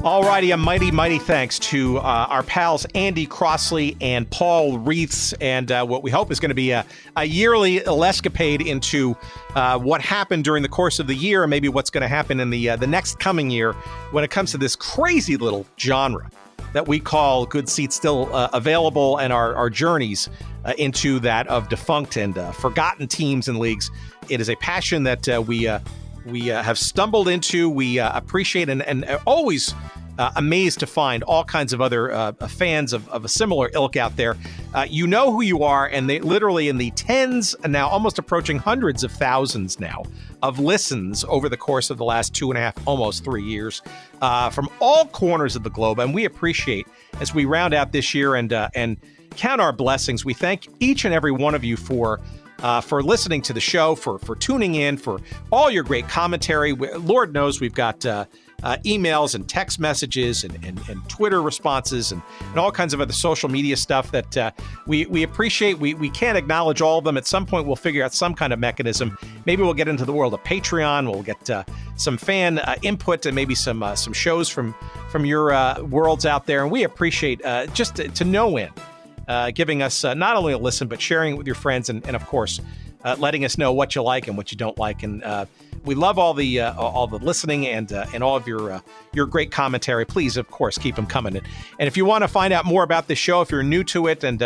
All righty, a mighty thanks to our pals Andy Crossley and Paul Reeths, and what we hope is going to be a yearly escapade into what happened during the course of the year, and maybe what's going to happen in the next coming year when it comes to this crazy little genre that we call Good Seats Still Available, and our journeys into that of defunct and forgotten teams and leagues. It is a passion that we have stumbled into. We appreciate and always amazed to find all kinds of other fans of a similar ilk out there. You know who you are, and they literally in the tens and now almost approaching hundreds of thousands now of listens over the course of the last 2.5, almost 3 years from all corners of the globe. And we appreciate, as we round out this year and count our blessings, we thank each and every one of you for listening to the show, for tuning in, for all your great commentary. Lord knows we've got emails and text messages and Twitter responses and all kinds of other social media stuff that we appreciate. We can't acknowledge all of them. At some point, we'll figure out some kind of mechanism. Maybe we'll get into the world of Patreon. We'll get some fan input and maybe some shows from your worlds out there. And we appreciate just to no end giving us not only a listen, but sharing it with your friends and of course, letting us know what you like and what you don't like. And we love all the listening and all of your great commentary. Please, of course, keep them coming. And if you want to find out more about this show, if you're new to it and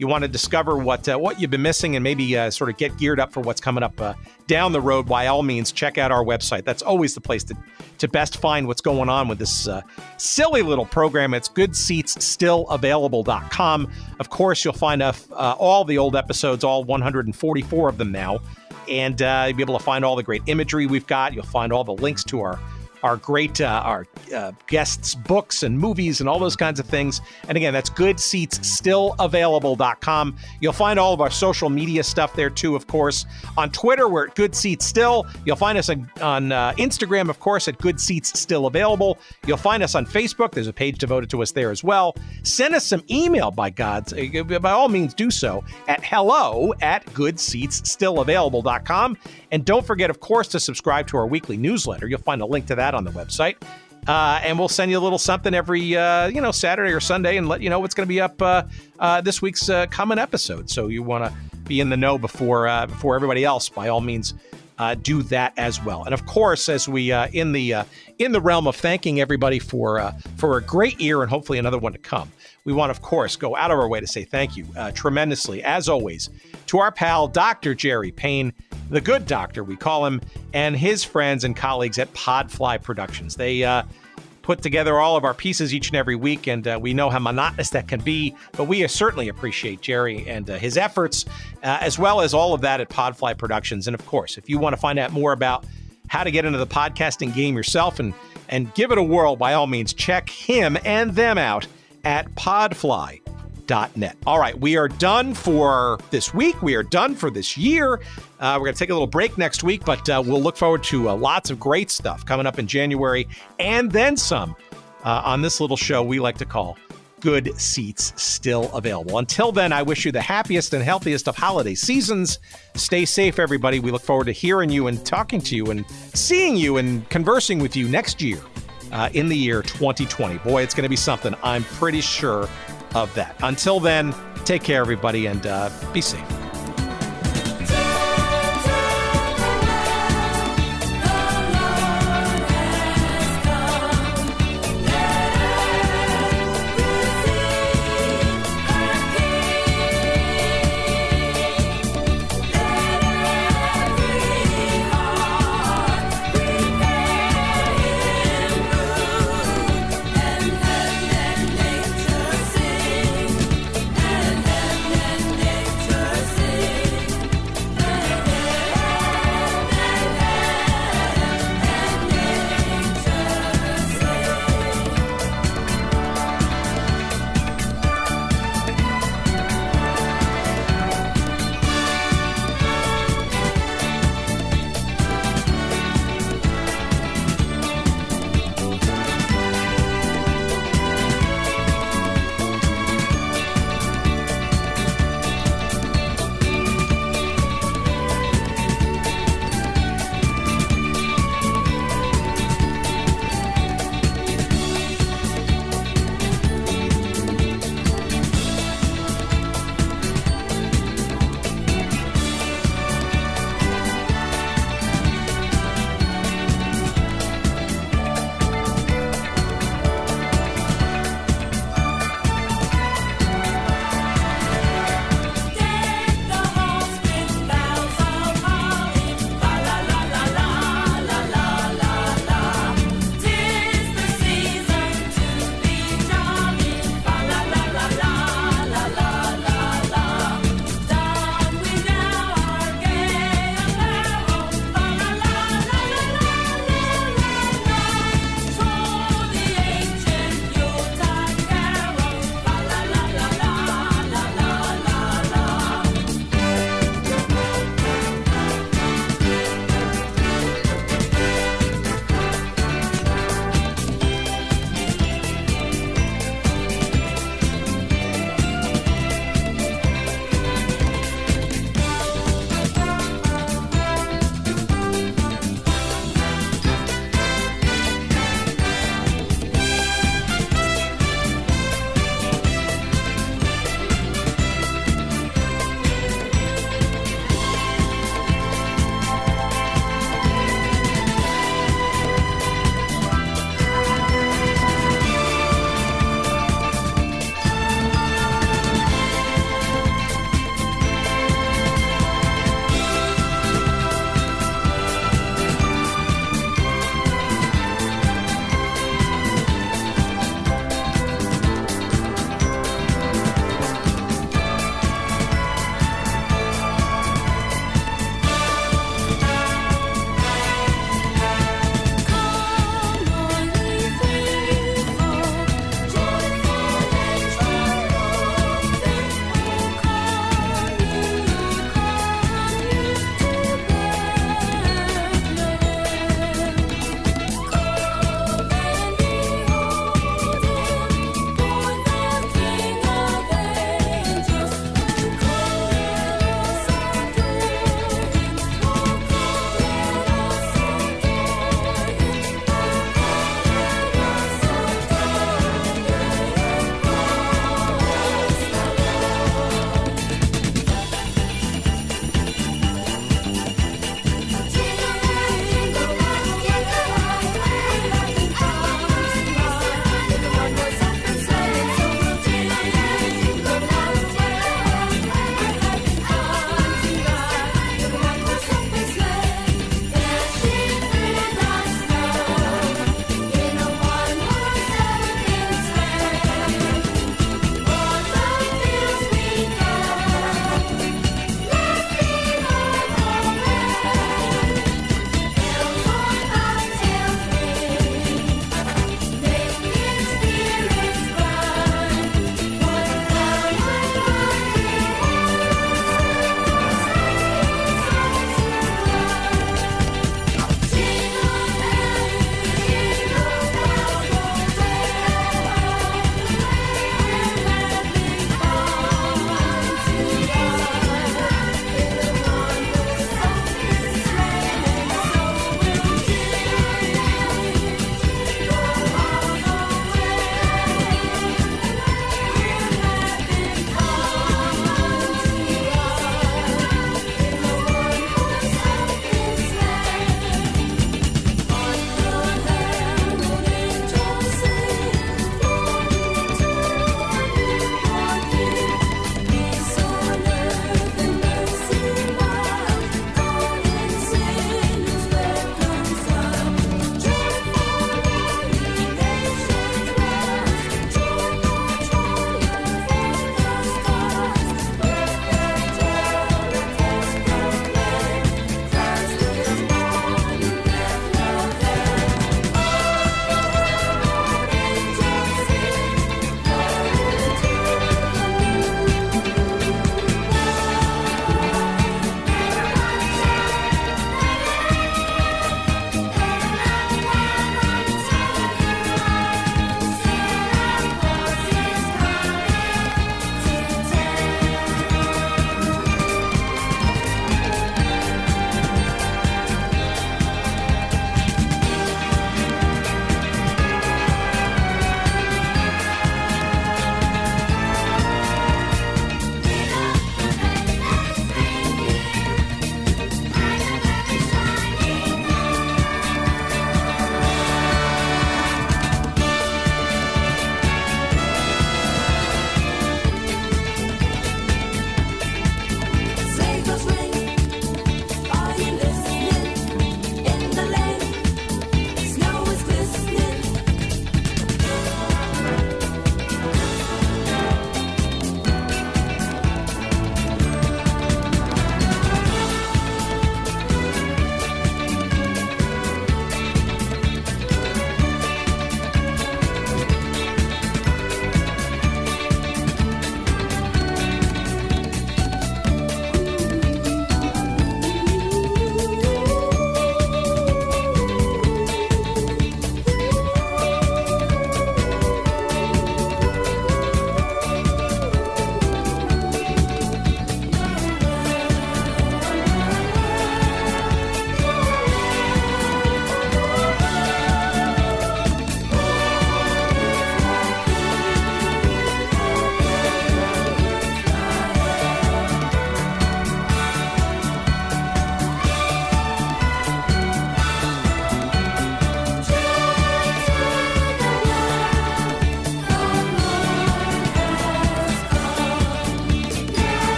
you want to discover what you've been missing and maybe sort of get geared up for what's coming up down the road, by all means, check out our website. That's always the place to best find what's going on with this silly little program. It's goodseatsstillavailable.com. Of course, you'll find all the old episodes, all 144 of them now, and you'll be able to find all the great imagery we've got. You'll find all the links to our great guests' books and movies and all those kinds of things. And again, that's goodseatsstillavailable.com. You'll find all of our social media stuff there too, of course. On Twitter, we're at Good Seats Still. You'll find us on Instagram, of course, at Good Seats Still Available. You'll find us on Facebook. There's a page devoted to us there as well. Send us some email, by all means do so, at hello@goodseatsstillavailable.com. And don't forget, of course, to subscribe to our weekly newsletter. You'll find a link to that on the website. And we'll send you a little something every, Saturday or Sunday and let you know what's going to be up this week's coming episode. So you want to be in the know before everybody else, by all means, do that as well. And of course, as we in the realm of thanking everybody for a great year and hopefully another one to come, we want, of course, go out of our way to say thank you tremendously, as always, to our pal, Dr. Jerry Payne, the good doctor, we call him, and his friends and colleagues at Podfly Productions. They put together all of our pieces each and every week, and we know how monotonous that can be, but we certainly appreciate Jerry and his efforts, as well as all of that at Podfly Productions. And of course, if you want to find out more about how to get into the podcasting game yourself and give it a whirl, by all means, check him and them out at podfly.net. All right, we are done for this week. We are done for this year. We're going to take a little break next week, but we'll look forward to lots of great stuff coming up in January and then some on this little show we like to call Good Seats Still Available. Until then, I wish you the happiest and healthiest of holiday seasons. Stay safe, everybody. We look forward to hearing you and talking to you and seeing you and conversing with you next year in the year 2020. Boy, it's going to be something. I'm pretty sure of that. Until then, take care, everybody, and be safe.